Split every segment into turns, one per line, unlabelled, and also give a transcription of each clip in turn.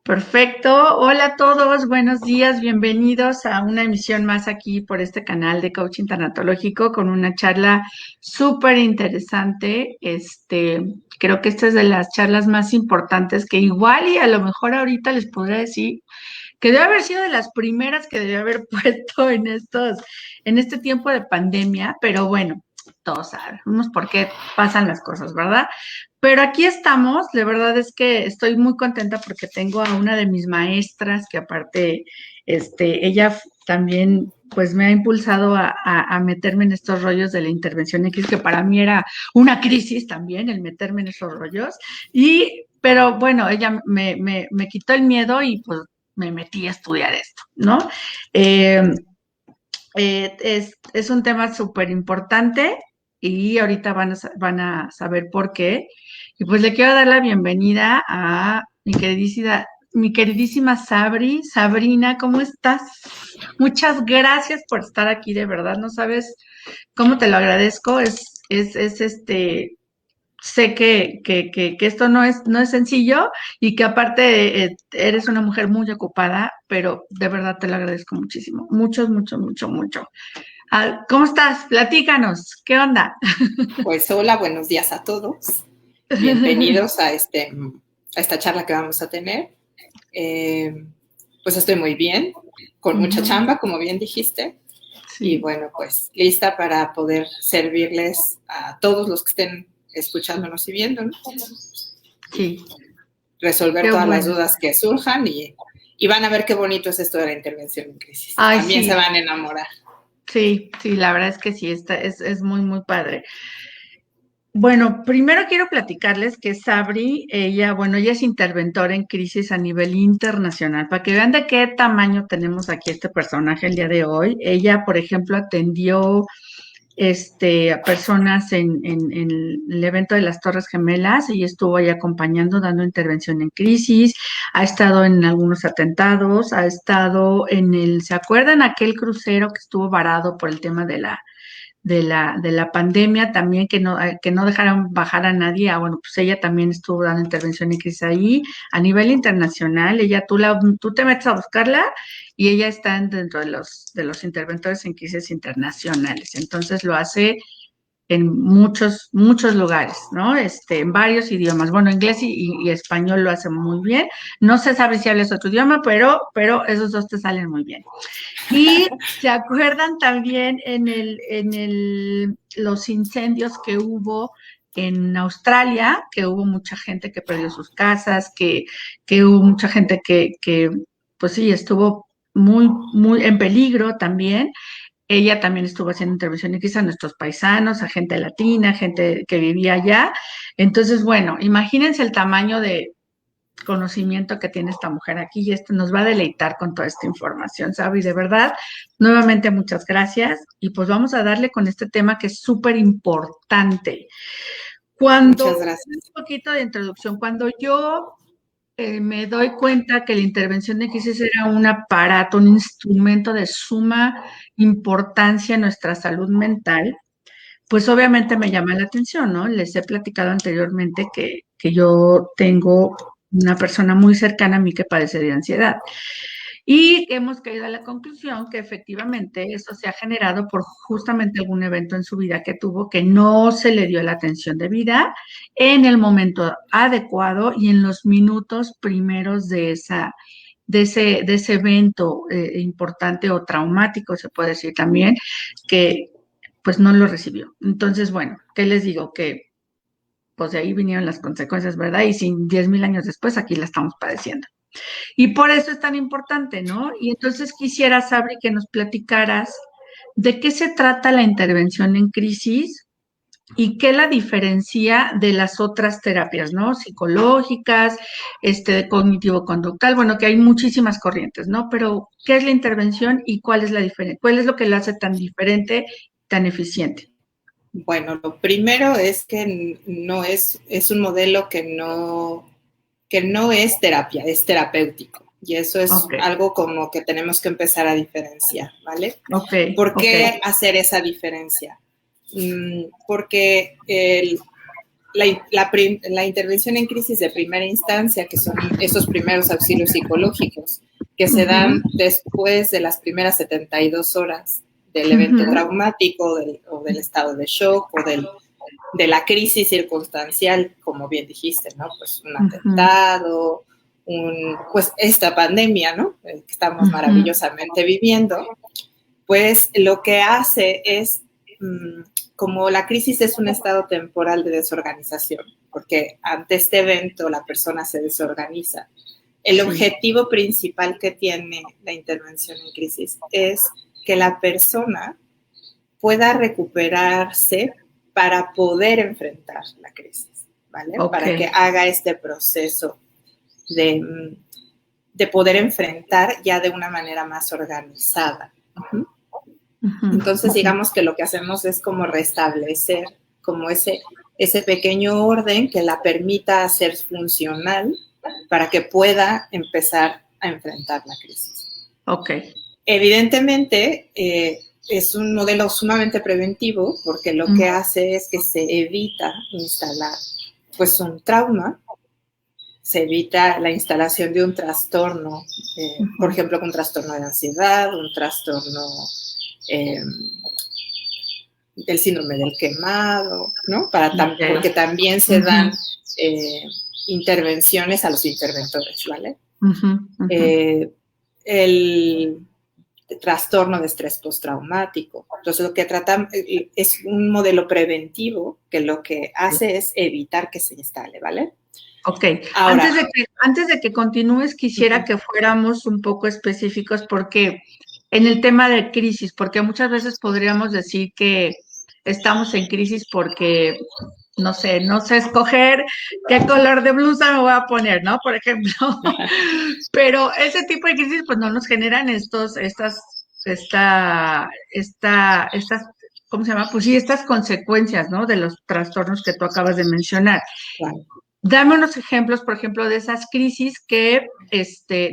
Perfecto. Hola a todos, buenos días, bienvenidos a una emisión más aquí por este canal de coaching tanatológico con una charla súper interesante. Creo que esta es de las charlas más importantes que igual y a lo mejor ahorita les podría decir que debe haber sido de las primeras que debía haber puesto en este tiempo de pandemia, pero bueno, todos sabemos por qué pasan las cosas, ¿verdad? Pero aquí estamos, la verdad es que estoy muy contenta porque tengo a una de mis maestras que aparte, ella también pues me ha impulsado a meterme en estos rollos de la intervención X, que para mí era una crisis también el meterme en esos rollos. Pero bueno, ella me quitó el miedo y pues me metí a estudiar esto, ¿no? Eh, es un tema súper importante y ahorita van a saber por qué. Y pues le quiero dar la bienvenida a mi queridísima Sabri. Sabrina, ¿cómo estás? Muchas gracias por estar aquí, de verdad, no sabes cómo te lo agradezco. Sé que esto no es sencillo y que aparte eres una mujer muy ocupada, pero de verdad te lo agradezco muchísimo. Mucho, mucho, mucho, mucho. ¿Cómo estás? Platícanos, ¿qué onda?
Pues hola, buenos días a todos. Bienvenidos a esta charla que vamos a tener. Eh, pues estoy muy bien, con mucha
Ujú,
chamba, como bien dijiste, y
sí,
bueno, pues lista para poder servirles a todos los que estén escuchándonos y viéndonos, y
sí,
resolver
qué
todas las
bueno.
dudas que surjan y van a ver qué bonito es esto de la intervención en crisis.
Ay,
También se
sí,
van a enamorar.
sí, sí, la verdad es que sí, es muy, muy padre. Bueno, primero quiero platicarles que Sabri, ella es interventora en crisis a nivel internacional, para que vean de qué tamaño tenemos aquí este personaje el día de hoy. Ella, por ejemplo, atendió a personas en el evento de las Torres Gemelas y estuvo ahí acompañando, dando intervención en crisis, ha estado en algunos atentados, ha estado ¿se acuerdan aquel crucero que estuvo varado por el tema de de la pandemia también, que no dejaron bajar a nadie? Bueno, pues ella también estuvo dando intervención en crisis ahí, a nivel internacional. Tú te metes a buscarla y ella está dentro de de los interventores en crisis internacionales. Entonces lo hace en muchos, muchos lugares, ¿no? En varios idiomas. Bueno, inglés y español lo hacen muy bien. No se sabe si hablas otro idioma, pero esos dos te salen muy bien. Y se acuerdan también los incendios que hubo en Australia, que hubo mucha gente que perdió sus casas, que hubo mucha gente pues sí, estuvo muy, muy en peligro también. Ella también estuvo haciendo intervenciones quizás a nuestros paisanos, a gente latina, gente que vivía allá. Entonces, bueno, imagínense el tamaño de conocimiento que tiene esta mujer aquí y esto nos va a deleitar con toda esta información, ¿sabe? Y de verdad, nuevamente muchas gracias y pues vamos a darle con este tema que es súper importante.
Muchas
Un
gracias.
poquito de introducción, cuando yo me doy cuenta que la intervención de crisis era un aparato, un instrumento de suma importancia en nuestra salud mental, pues obviamente me llama la atención, ¿no? Les he platicado anteriormente que yo tengo una persona muy cercana a mí que padece de ansiedad. Y hemos caído a la conclusión que efectivamente eso se ha generado por justamente algún evento en su vida que tuvo que no se le dio la atención debida en el momento adecuado y en los minutos primeros de ese evento importante o traumático, se puede decir también, que pues no lo recibió. Entonces, bueno, ¿qué les digo? Que pues de ahí vinieron las consecuencias, ¿verdad? Y sin 10,000 años después aquí la estamos padeciendo. Y por eso es tan importante, ¿no? Y entonces quisiera, Sabri, que nos platicaras de qué se trata la intervención en crisis y qué la diferencia de las otras terapias, ¿no? Psicológicas, cognitivo-conductal, bueno, que hay muchísimas corrientes, ¿no? Pero, ¿qué es la intervención y cuál es la diferencia? ¿Cuál es lo que lo hace tan diferente, tan eficiente?
Bueno, lo primero es que no es un modelo que no es terapia, es terapéutico. Y eso es
Ok,
algo como que tenemos que empezar a diferenciar, ¿vale?
ok,
¿Por
ok.
qué hacer esa diferencia? Porque la intervención en crisis de primera instancia, que son esos primeros auxilios psicológicos, que se dan después de las primeras 72 horas del evento traumático o del estado de shock o de la crisis circunstancial, como bien dijiste, ¿no? Pues un atentado, pues esta pandemia, ¿no? Que estamos maravillosamente viviendo, pues lo que hace es, como la crisis es un estado temporal de desorganización, porque ante este evento la persona se desorganiza. El objetivo principal que tiene la intervención en crisis es que la persona pueda recuperarse para poder enfrentar la crisis, ¿vale? Para que haga este proceso de poder enfrentar ya de una manera más organizada. Entonces, digamos que lo que hacemos es como restablecer como ese pequeño orden que la permita ser funcional para que pueda empezar a enfrentar la crisis. Evidentemente, es un modelo sumamente preventivo porque lo que hace es que se evita instalar pues un trauma, se evita la instalación de un trastorno, por ejemplo, un trastorno de ansiedad, un trastorno del síndrome del quemado, ¿no? Porque también se dan intervenciones a los interventores, ¿vale? El trastorno de estrés postraumático. Entonces, lo que tratan es un modelo preventivo que lo que hace es evitar que se instale, ¿vale?
Ahora, antes de que continúes, quisiera que fuéramos un poco específicos porque en el tema de crisis, porque muchas veces podríamos decir que estamos en crisis porque, no sé escoger qué color de blusa me voy a poner, ¿no? Por ejemplo. Pero ese tipo de crisis, pues no nos generan estas, ¿cómo se llama? Pues sí, estas consecuencias, ¿no? De los trastornos que tú acabas de mencionar.
Claro.
Dame unos ejemplos, por ejemplo, de esas crisis que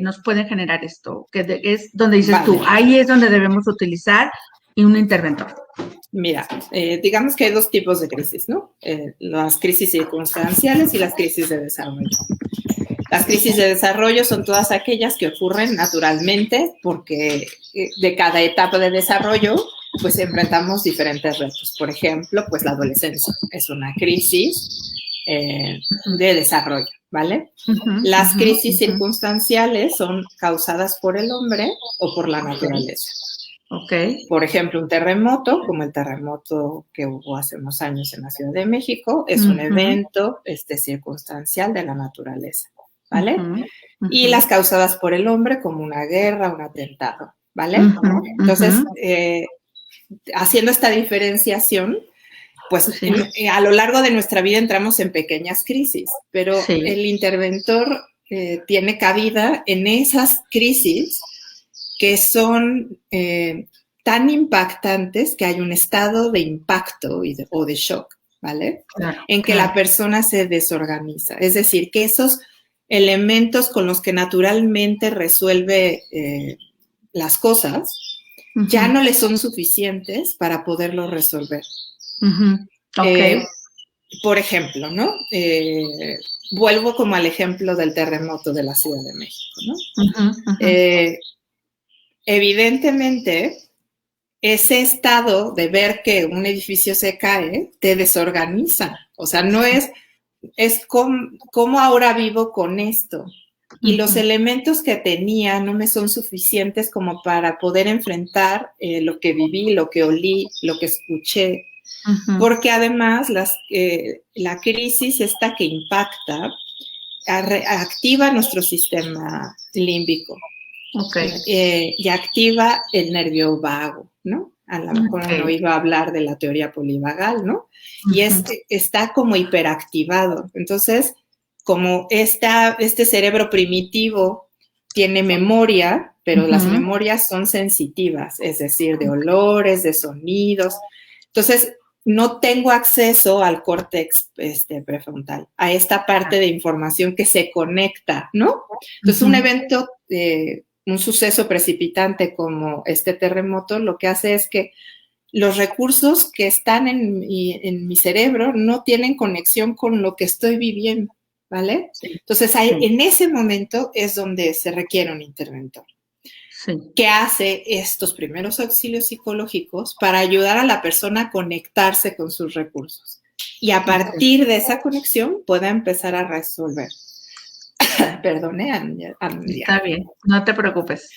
nos pueden generar esto, que es donde dices tú, ahí es donde debemos utilizar un interventor.
Mira, digamos que hay dos tipos de crisis, ¿no? Las crisis circunstanciales y las crisis de desarrollo. Las crisis de desarrollo son todas aquellas que ocurren naturalmente porque de cada etapa de desarrollo pues enfrentamos diferentes retos. Por ejemplo, pues la adolescencia es una crisis de desarrollo, ¿vale? Las crisis circunstanciales son causadas por el hombre o por la naturaleza. Por ejemplo, un terremoto, como el terremoto que hubo hace unos años en la Ciudad de México, es un evento circunstancial de la naturaleza, ¿vale? Y las causadas por el hombre, como una guerra, un atentado, ¿vale? Entonces, haciendo esta diferenciación, pues a lo largo de nuestra vida entramos en pequeñas crisis, pero el interventor tiene cabida en esas crisis que son tan impactantes que hay un estado de impacto o de shock, ¿vale? En que la persona se desorganiza. Es decir, que esos elementos con los que naturalmente resuelve las cosas ya no le son suficientes para poderlo resolver. Por ejemplo, ¿no? Vuelvo como al ejemplo del terremoto de la Ciudad de México, ¿no? Evidentemente, ese estado de ver que un edificio se cae te desorganiza. O sea, no es cómo ahora vivo con esto. Y los elementos que tenía no me son suficientes como para poder enfrentar lo que viví, lo que olí, lo que escuché. Porque además la crisis esta que impacta activa nuestro sistema límbico. Y activa el nervio vago, ¿no? A lo mejor no iba a hablar de la teoría polivagal, ¿no? Y está como hiperactivado. Entonces, como este cerebro primitivo tiene memoria, pero las memorias son sensitivas, es decir, de olores, de sonidos. Entonces, no tengo acceso al córtex prefrontal, a esta parte de información que se conecta, ¿no? Entonces, un evento, un suceso precipitante como este terremoto, lo que hace es que los recursos que están en mi cerebro no tienen conexión con lo que estoy viviendo, ¿vale? Sí. Entonces, en ese momento es donde se requiere un interventor. Sí. Que hace estos primeros auxilios psicológicos para ayudar a la persona a conectarse con sus recursos. Y a partir de esa conexión pueda empezar a resolver. Perdone,
Está bien, no te preocupes.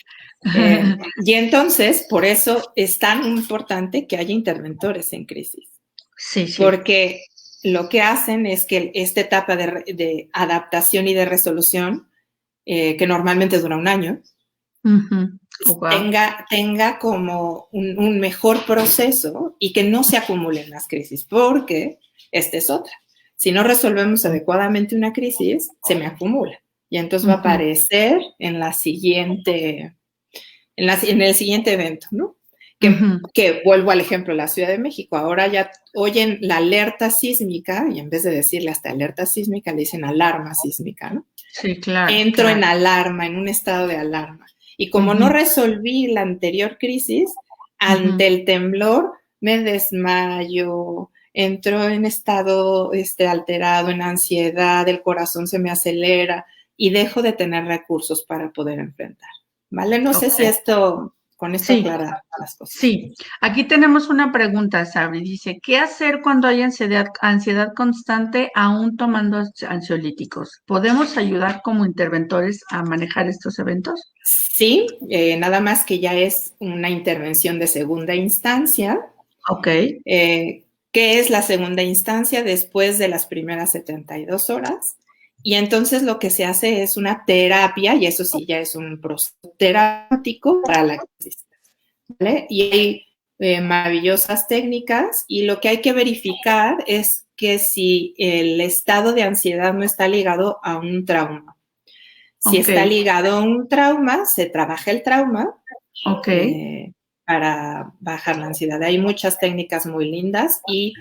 Y entonces, por eso es tan importante que haya interventores en crisis.
Sí, sí.
Porque lo que hacen es que esta etapa de adaptación y de resolución, que normalmente dura un año, tenga como un mejor proceso y que no se acumulen las crisis, porque esta es otra. Si no resolvemos adecuadamente una crisis, se me acumula. Y entonces va a aparecer en el siguiente evento, ¿no? Que vuelvo al ejemplo de la Ciudad de México. Ahora ya oyen la alerta sísmica y en vez de decirle hasta alerta sísmica, le dicen alarma sísmica, ¿no?
Sí, claro.
Entro en alarma, en un estado de alarma. Y como no resolví la anterior crisis, ante el temblor me desmayo, entro en estado alterado, en ansiedad, el corazón se me acelera y dejo de tener recursos para poder enfrentar, ¿vale? No sé si con esto aclara las cosas.
Sí, aquí tenemos una pregunta, Sabri. Dice, ¿qué hacer cuando hay ansiedad constante aún tomando ansiolíticos? ¿Podemos ayudar como interventores a manejar estos eventos?
Sí, nada más que ya es una intervención de segunda instancia.
Ok.
¿Qué es la segunda instancia? Después de las primeras 72 horas. Y entonces lo que se hace es una terapia, y eso sí ya es un proceso terapéutico para la crisis, ¿vale? Y hay maravillosas técnicas, y lo que hay que verificar es que si el estado de ansiedad no está ligado a un trauma. Si está ligado a un trauma, se trabaja el trauma para bajar la ansiedad. Hay muchas técnicas muy lindas y,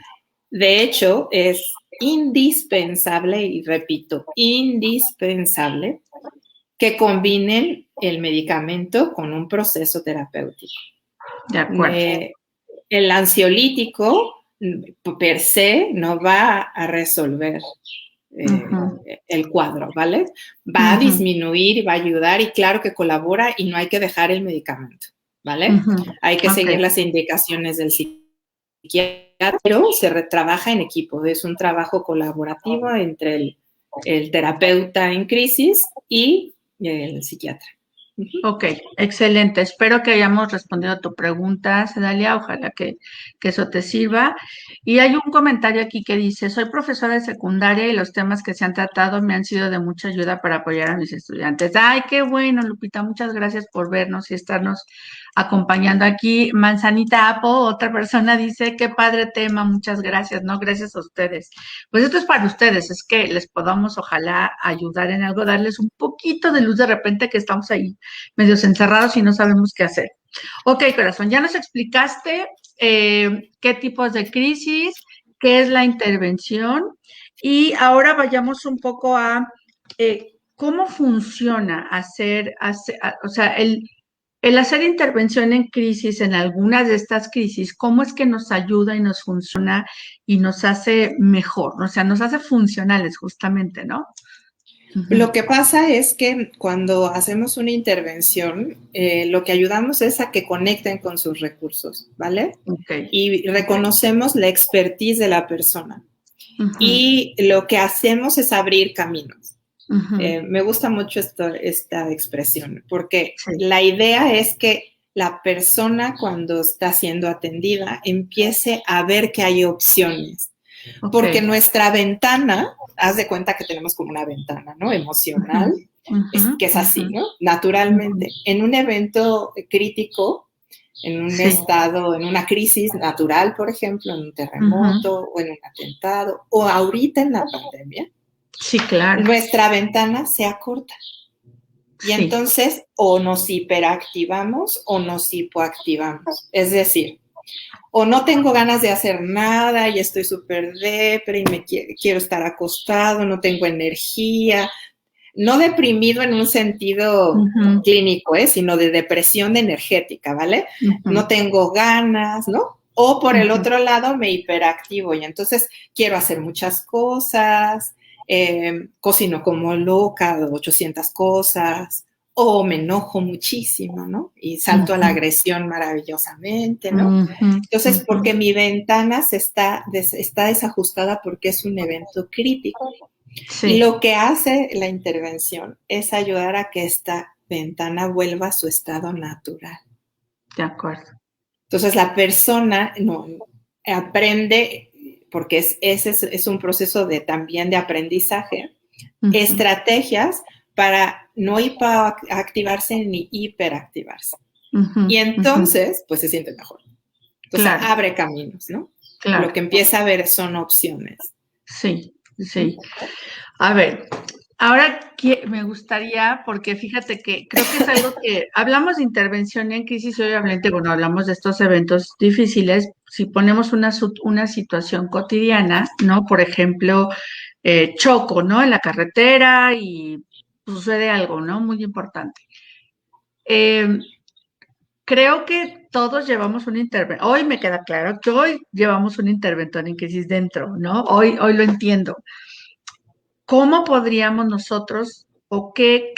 de hecho, es indispensable, y repito, indispensable, que combinen el medicamento con un proceso terapéutico.
De acuerdo.
El ansiolítico, per se, no va a resolver el cuadro, ¿vale? Va a disminuir y va a ayudar, y claro que colabora, y no hay que dejar el medicamento, ¿vale? Hay que seguir las indicaciones del psiquiatra, pero se trabaja en equipo, es un trabajo colaborativo entre el terapeuta en crisis y el psiquiatra.
Ok, excelente. Espero que hayamos respondido a tu pregunta, Sedalia. Ojalá que eso te sirva. Y hay un comentario aquí que dice, soy profesora de secundaria y los temas que se han tratado me han sido de mucha ayuda para apoyar a mis estudiantes. Ay, qué bueno, Lupita. Muchas gracias por vernos y estarnos acompañando aquí. Manzanita Apo, otra persona, dice, qué padre tema, muchas gracias, ¿no? Gracias a ustedes. Pues esto es para ustedes, es que les podamos, ojalá, ayudar en algo, darles un poquito de luz de repente que estamos ahí medios encerrados y no sabemos qué hacer. Ok, corazón, ya nos explicaste qué tipos de crisis, qué es la intervención, y ahora vayamos un poco a cómo funciona o sea, el hacer intervención en crisis, en algunas de estas crisis, ¿cómo es que nos ayuda y nos funciona y nos hace mejor? O sea, nos hace funcionales justamente, ¿no?
Lo que pasa es que cuando hacemos una intervención, lo que ayudamos es a que conecten con sus recursos, ¿vale? Y reconocemos la expertise de la persona. Y lo que hacemos es abrir caminos. Me gusta mucho esta expresión, porque la idea es que la persona, cuando está siendo atendida, empiece a ver que hay opciones. Porque nuestra ventana, haz de cuenta que tenemos como una ventana, ¿no? Emocional, que es así, ¿no? Naturalmente. En un evento crítico, en un estado, en una crisis natural, por ejemplo, en un terremoto o en un atentado, o ahorita en la pandemia,
sí, claro,
nuestra ventana se acorta. Y entonces o nos hiperactivamos o nos hipoactivamos. Es decir, o no tengo ganas de hacer nada y estoy súper depre y quiero estar acostado, no tengo energía, no deprimido en un sentido clínico, sino de depresión energética, ¿vale? No tengo ganas, ¿no? O por el otro lado me hiperactivo y entonces quiero hacer muchas cosas, cocino como loca, 800 cosas, o me enojo muchísimo, ¿no? Y salto a la agresión maravillosamente, ¿no? Entonces, porque mi ventana está desajustada porque es un evento crítico. Sí. Lo que hace la intervención es ayudar a que esta ventana vuelva a su estado natural.
De acuerdo.
Entonces, la persona aprende, porque ese es un proceso también de aprendizaje, estrategias para no activarse ni hiperactivarse. Y entonces, pues se siente mejor. Entonces, abre caminos, ¿no? Claro. Lo que empieza a ver son opciones.
Sí, sí. A ver, ahora me gustaría, porque fíjate que creo que es algo que hablamos de intervención en crisis y obviamente, bueno, hablamos de estos eventos difíciles, si ponemos una situación cotidiana, ¿no? Por ejemplo, choco, ¿no? En la carretera y sucede algo, ¿no? Muy importante. Creo que todos llevamos un interventor, hoy me queda claro que hoy llevamos un interventor en crisis dentro, ¿no? Hoy lo entiendo. ¿Cómo podríamos nosotros o qué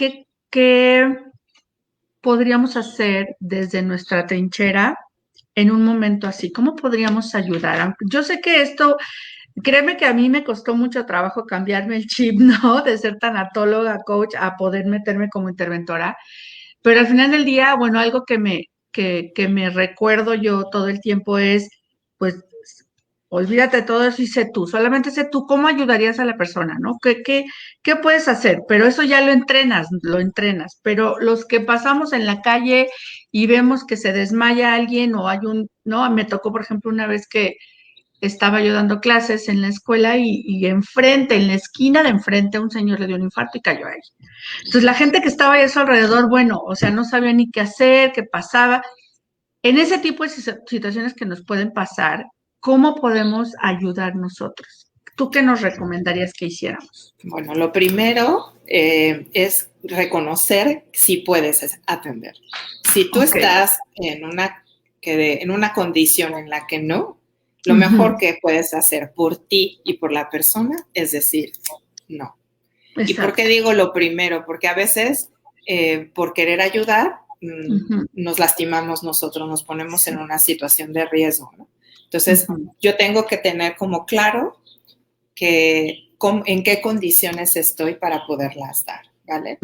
podríamos hacer desde nuestra trinchera en un momento así? ¿Cómo podríamos ayudar? Yo sé que esto, créeme que a mí me costó mucho trabajo cambiarme el chip, ¿no? De ser tanatóloga, coach, a poder meterme como interventora. Pero al final del día, bueno, algo que me recuerdo yo todo el tiempo es, pues, olvídate de todo eso y sé tú, solamente sé tú cómo ayudarías a la persona, ¿no? ¿Qué puedes hacer? Pero eso ya lo entrenas, pero los que pasamos en la calle y vemos que se desmaya alguien o ¿no? Me tocó, por ejemplo, una vez que estaba yo dando clases en la escuela y enfrente, en la esquina de enfrente, un señor le dio un infarto y cayó ahí. Entonces, la gente que estaba ahí a su alrededor, bueno, o sea, no sabía ni qué hacer, qué pasaba. En ese tipo de situaciones que nos pueden pasar, ¿cómo podemos ayudar nosotros? ¿Tú qué nos recomendarías que hiciéramos?
Bueno, lo primero es reconocer si puedes atender. Si tú estás en una condición en la que no, lo mejor que puedes hacer por ti y por la persona es decir no. Exacto. ¿Y por qué digo lo primero? Porque a veces, por querer ayudar, nos lastimamos nosotros, nos ponemos en una situación de riesgo, ¿no? Entonces, yo tengo que tener como claro en qué condiciones estoy para poderlas dar, ¿vale?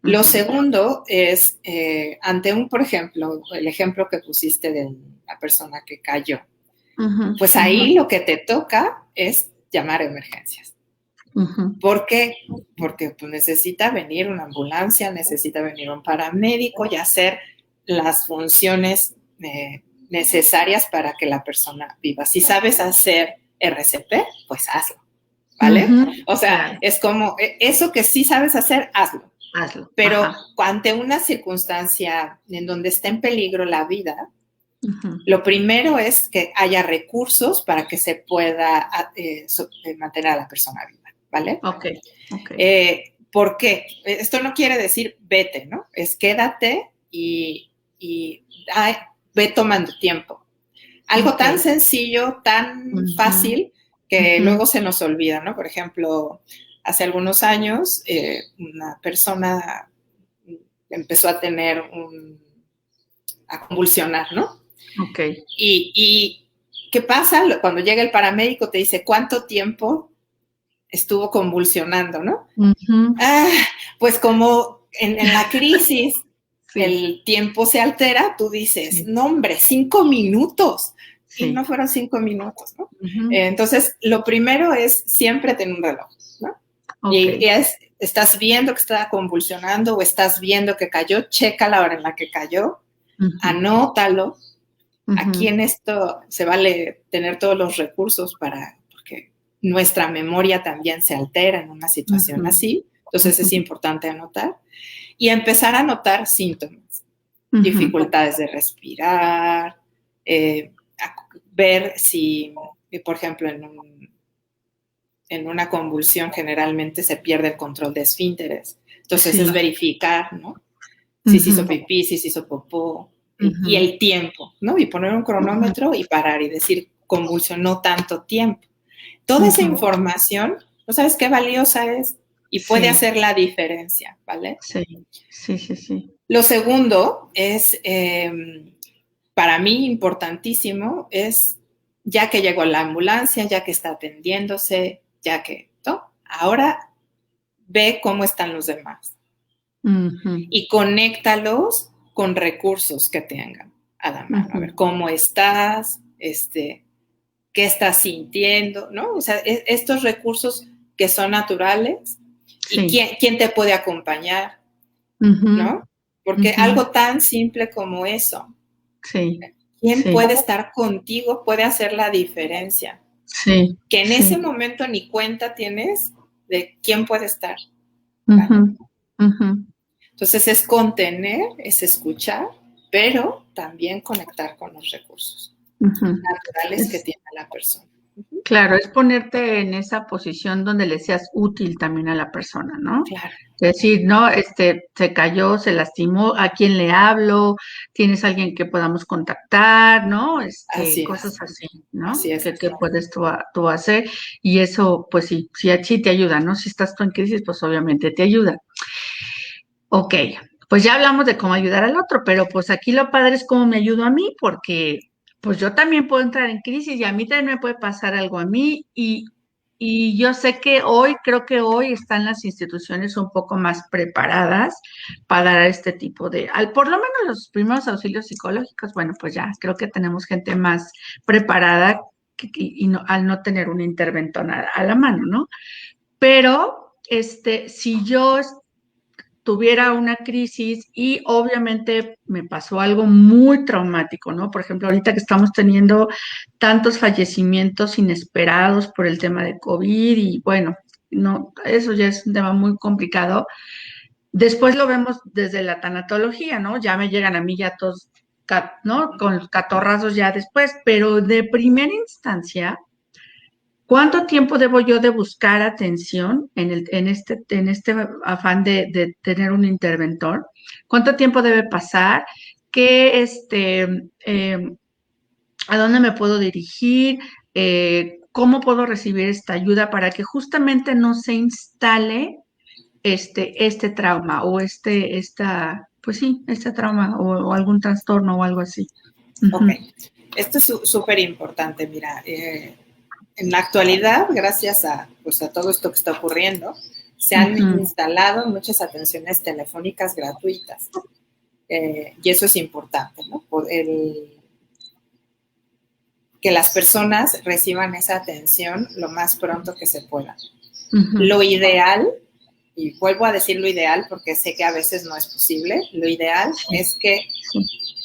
Lo segundo es, por ejemplo, el ejemplo que pusiste de la persona que cayó, pues ahí lo que te toca es llamar a emergencias. ¿Por qué? Porque pues, necesita venir una ambulancia, necesita venir un paramédico y hacer las funciones necesarias para que la persona viva. Si sabes hacer RCP, pues hazlo, ¿vale? O sea, es como, eso que sí sabes hacer, hazlo. Pero ante una circunstancia en donde está en peligro la vida, lo primero es que haya recursos para que se pueda mantener a la persona viva. ¿Vale?
Ok.
¿Por qué? Esto no quiere decir vete, ¿no? Es quédate y ve tomando tiempo. Algo tan sencillo, tan fácil, que luego se nos olvida, ¿no? Por ejemplo, hace algunos años, una persona empezó a a convulsionar, ¿no?
Ok.
Y ¿qué pasa? Cuando llega el paramédico te dice, ¿cuánto tiempo estuvo convulsionando, ¿no? Pues como en la crisis el tiempo se altera, tú dices, no hombre, 5 minutos. Y no fueron 5 minutos, ¿no? Entonces, lo primero es siempre tener un reloj, ¿no? Y estás viendo que está convulsionando o estás viendo que cayó, checa la hora en la que cayó, anótalo. Aquí en esto se vale tener todos los recursos porque nuestra memoria también se altera en una situación así. Entonces es importante anotar y empezar a notar síntomas, dificultades de respirar, ver si, por ejemplo, en una convulsión generalmente se pierde el control de esfínteres. Entonces es verificar, ¿no? Si se hizo pipí, si se hizo popó. y el tiempo, ¿no? Y poner un cronómetro y parar y decir, convulsionó tanto tiempo. Toda esa información, ¿no sabes qué valiosa es? Y puede hacer la diferencia, ¿vale?
Sí.
Lo segundo es, para mí, importantísimo, es ya que llegó la ambulancia, ya que está atendiéndose, ya que, ¿no? Ahora ve cómo están los demás. Y conéctalos con recursos que tengan a la mano. A ver, ¿cómo estás? ¿Qué estás sintiendo? ¿No? O sea, estos recursos que son naturales y quién te puede acompañar, ¿no? Porque algo tan simple como eso. ¿Quién puede estar contigo? Puede hacer la diferencia. Que en ese momento ni cuenta tienes de quién puede estar. ¿Vale? Entonces es contener, es escuchar, pero también conectar con los recursos naturales que tiene la persona.
Claro, es ponerte en esa posición donde le seas útil también a la persona, ¿no?
Claro.
Decir, no, se cayó, se lastimó, ¿a quién le hablo? ¿Tienes alguien que podamos contactar? ¿No? Cosas así, ¿no?
Así es.
Que puedes tú hacer. Y eso, pues sí te ayuda, ¿no? Si estás tú en crisis, pues obviamente te ayuda. Ok, pues ya hablamos de cómo ayudar al otro, pero pues aquí lo padre es cómo me ayudo a mí, porque pues yo también puedo entrar en crisis y a mí también me puede pasar algo a mí y yo sé que creo que hoy están las instituciones un poco más preparadas para dar este tipo por lo menos los primeros auxilios psicológicos, bueno, pues ya creo que tenemos gente más preparada al no tener un interventor a la mano, ¿no? Pero, si yo tuviera una crisis y obviamente me pasó algo muy traumático, ¿no? Por ejemplo, ahorita que estamos teniendo tantos fallecimientos inesperados por el tema de COVID y bueno, no, eso ya es un tema muy complicado. Después lo vemos desde la tanatología, ¿no? Ya me llegan a mí ya todos, ¿no? Con catorrazos ya después, pero de primera instancia, ¿cuánto tiempo debo yo de buscar atención en este afán de tener un interventor? ¿Cuánto tiempo debe pasar? ¿Qué, a dónde me puedo dirigir? ¿Cómo puedo recibir esta ayuda para que justamente no se instale este trauma o pues sí, este trauma o algún trastorno o algo así?
Ok, esto es súper importante, mira, en la actualidad, gracias a todo esto que está ocurriendo, se han instalado muchas atenciones telefónicas gratuitas. Y eso es importante, ¿no? Que las personas reciban esa atención lo más pronto que se pueda. Lo ideal, y vuelvo a decir lo ideal porque sé que a veces no es posible, lo ideal es que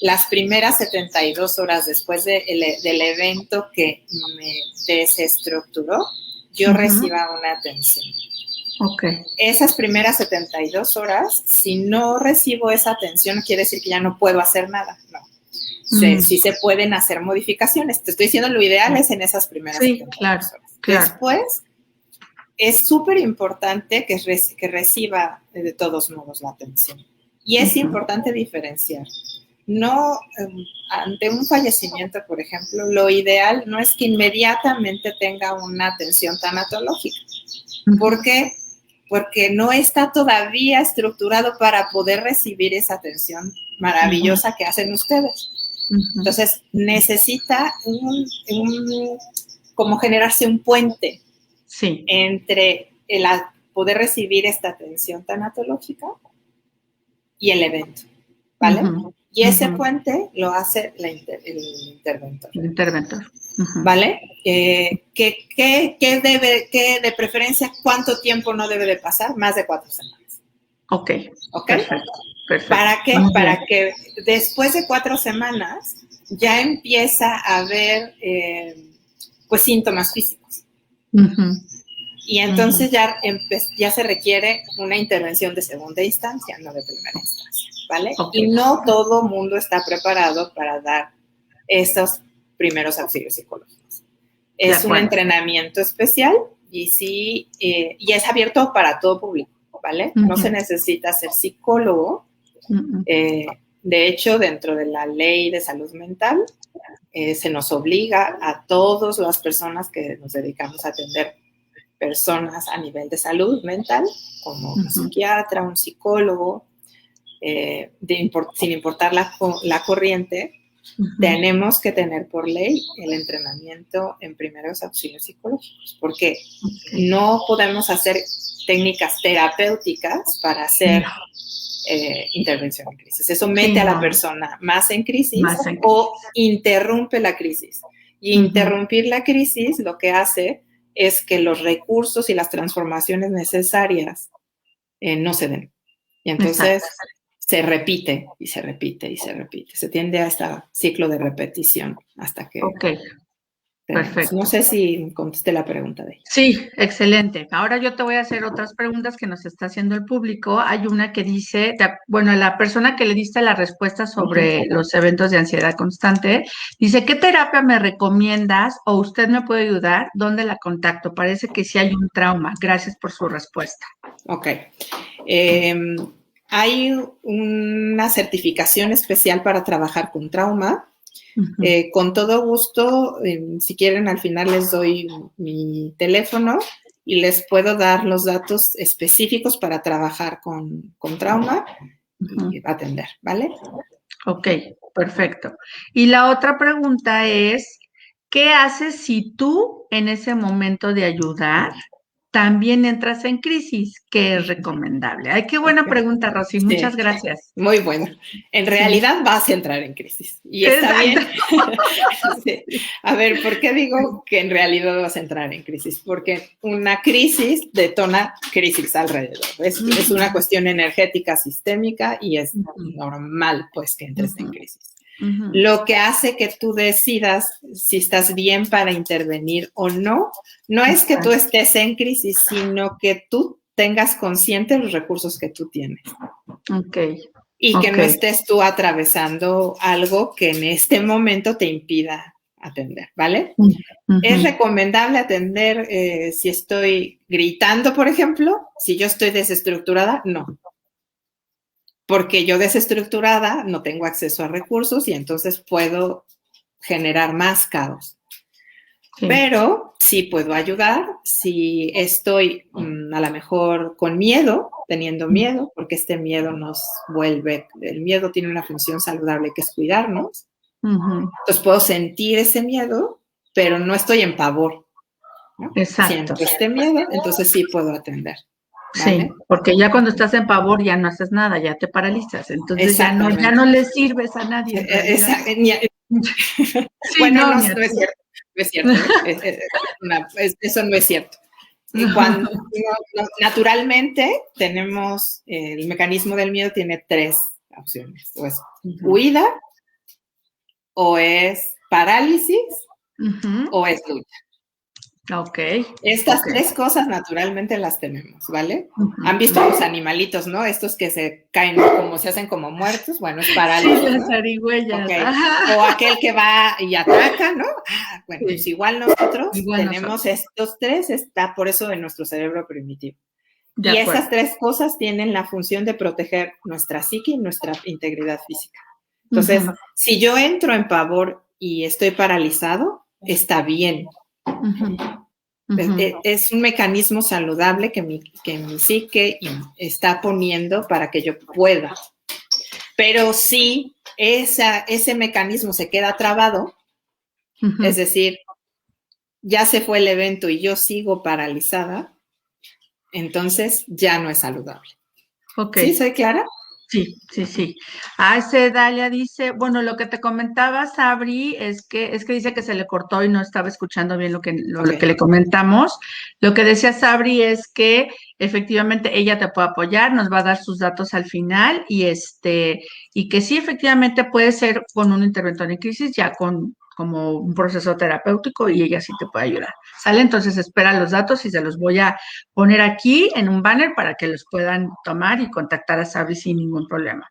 las primeras 72 horas después del evento que me desestructuró, yo reciba una atención.
Okay.
Esas primeras 72 horas, si no recibo esa atención, quiere decir que ya no puedo hacer nada. No. Sí se pueden hacer modificaciones. Te estoy diciendo lo ideal es en esas primeras 72 horas. Claro. Después, es súper importante que reciba de todos modos la atención. Y es importante diferenciar. No, ante un fallecimiento, por ejemplo, lo ideal no es que inmediatamente tenga una atención tanatológica. ¿Por qué? Porque no está todavía estructurado para poder recibir esa atención maravillosa que hacen ustedes. Entonces, necesita como generarse un puente entre el poder recibir esta atención tanatológica y el evento, ¿vale? Y ese puente lo hace el interventor.
El interventor.
¿Vale? ¿Qué de preferencia, cuánto tiempo no debe de pasar? Más de 4 semanas.
Ok. Perfecto.
¿Para qué? Para que después de 4 semanas ya empieza a haber pues síntomas físicos. Y entonces ya se requiere una intervención de segunda instancia, no de primera instancia, ¿vale? Okay. Y no todo mundo está preparado para dar estos primeros auxilios psicológicos. Es un entrenamiento especial y es abierto para todo público, ¿vale? No se necesita ser psicólogo De hecho, dentro de la ley de salud mental, se nos obliga a todas las personas que nos dedicamos a atender personas a nivel de salud mental, como un psiquiatra, un psicólogo, sin importar la corriente, tenemos que tener por ley el entrenamiento en primeros auxilios psicológicos, porque no podemos hacer técnicas terapéuticas para hacer intervención en crisis. Eso mete a la persona más en crisis o interrumpe la crisis. Y interrumpir la crisis lo que hace es que los recursos y las transformaciones necesarias no se den. Y entonces se repite y se repite y se repite. Se tiende a este ciclo de repetición hasta que... Perfecto. No sé si contesté la pregunta de ella.
Sí, excelente. Ahora yo te voy a hacer otras preguntas que nos está haciendo el público. Hay una que dice, bueno, la persona que le diste la respuesta sobre los eventos de ansiedad constante, dice, ¿qué terapia me recomiendas o usted me puede ayudar? ¿Dónde la contacto? Parece que sí hay un trauma. Gracias por su respuesta.
Ok. Hay una certificación especial para trabajar con trauma. Con todo gusto, si quieren, al final les doy mi teléfono y les puedo dar los datos específicos para trabajar con trauma y atender, ¿vale?
Ok, perfecto. Y la otra pregunta es, ¿qué haces si tú en ese momento de ayudar también entras en crisis? ¿Qué es recomendable? Ay, qué buena pregunta, Rosy. Muchas gracias.
Muy bueno. En realidad vas a entrar en crisis. Y está bien. Sí. A ver, ¿por qué digo que en realidad vas a entrar en crisis? Porque una crisis detona crisis alrededor. Es una cuestión energética sistémica y es normal, pues, que entres en crisis. Lo que hace que tú decidas si estás bien para intervenir o no, no es que tú estés en crisis, sino que tú tengas consciente los recursos que tú tienes. Y que no estés tú atravesando algo que en este momento te impida atender, ¿vale? Es recomendable atender si estoy gritando, por ejemplo, si yo estoy desestructurada, no. Porque yo desestructurada no tengo acceso a recursos y entonces puedo generar más caos. Pero sí puedo ayudar si estoy a lo mejor con miedo, teniendo miedo, porque este miedo nos vuelve, el miedo tiene una función saludable que es cuidarnos. Entonces puedo sentir ese miedo, pero no estoy en pavor, ¿no? Siento este miedo, entonces sí puedo atender. ¿Vale?
Sí, porque ya cuando estás en pavor ya no haces nada, ya te paralizas, entonces ya no le sirves a nadie.
Bueno, no es cierto, no es cierto. Eso no es cierto. Cuando naturalmente tenemos, el mecanismo del miedo tiene 3 opciones, o es huida, o es parálisis, o es lucha. Estas 3 cosas naturalmente las tenemos, ¿vale? Han visto los animalitos, ¿no? Estos que se caen, como se hacen como muertos, bueno, es parálisis.
Sí, las zarigüeyas.
O aquel que va y ataca, ¿no? Bueno, pues igual nosotros tenemos estos 3, está por eso en nuestro cerebro primitivo. Y esas 3 cosas tienen la función de proteger nuestra psique y nuestra integridad física. Entonces, si yo entro en pavor y estoy paralizado, está bien. Es un mecanismo saludable que mi psique está poniendo para que yo pueda. Pero si ese mecanismo se queda trabado, es decir, ya se fue el evento y yo sigo paralizada, entonces ya no es saludable. ¿Sí? ¿Soy clara?
Sí. Dalia dice, bueno, lo que te comentaba, Sabri, es que dice que se le cortó y no estaba escuchando bien lo que le comentamos. Lo que decía Sabri es que efectivamente ella te puede apoyar, nos va a dar sus datos al final y que sí, efectivamente puede ser con un interventor en crisis, ya como un proceso terapéutico y ella sí te puede ayudar. ¿Sale? Entonces espera los datos y se los voy a poner aquí en un banner para que los puedan tomar y contactar a Sabri sin ningún problema.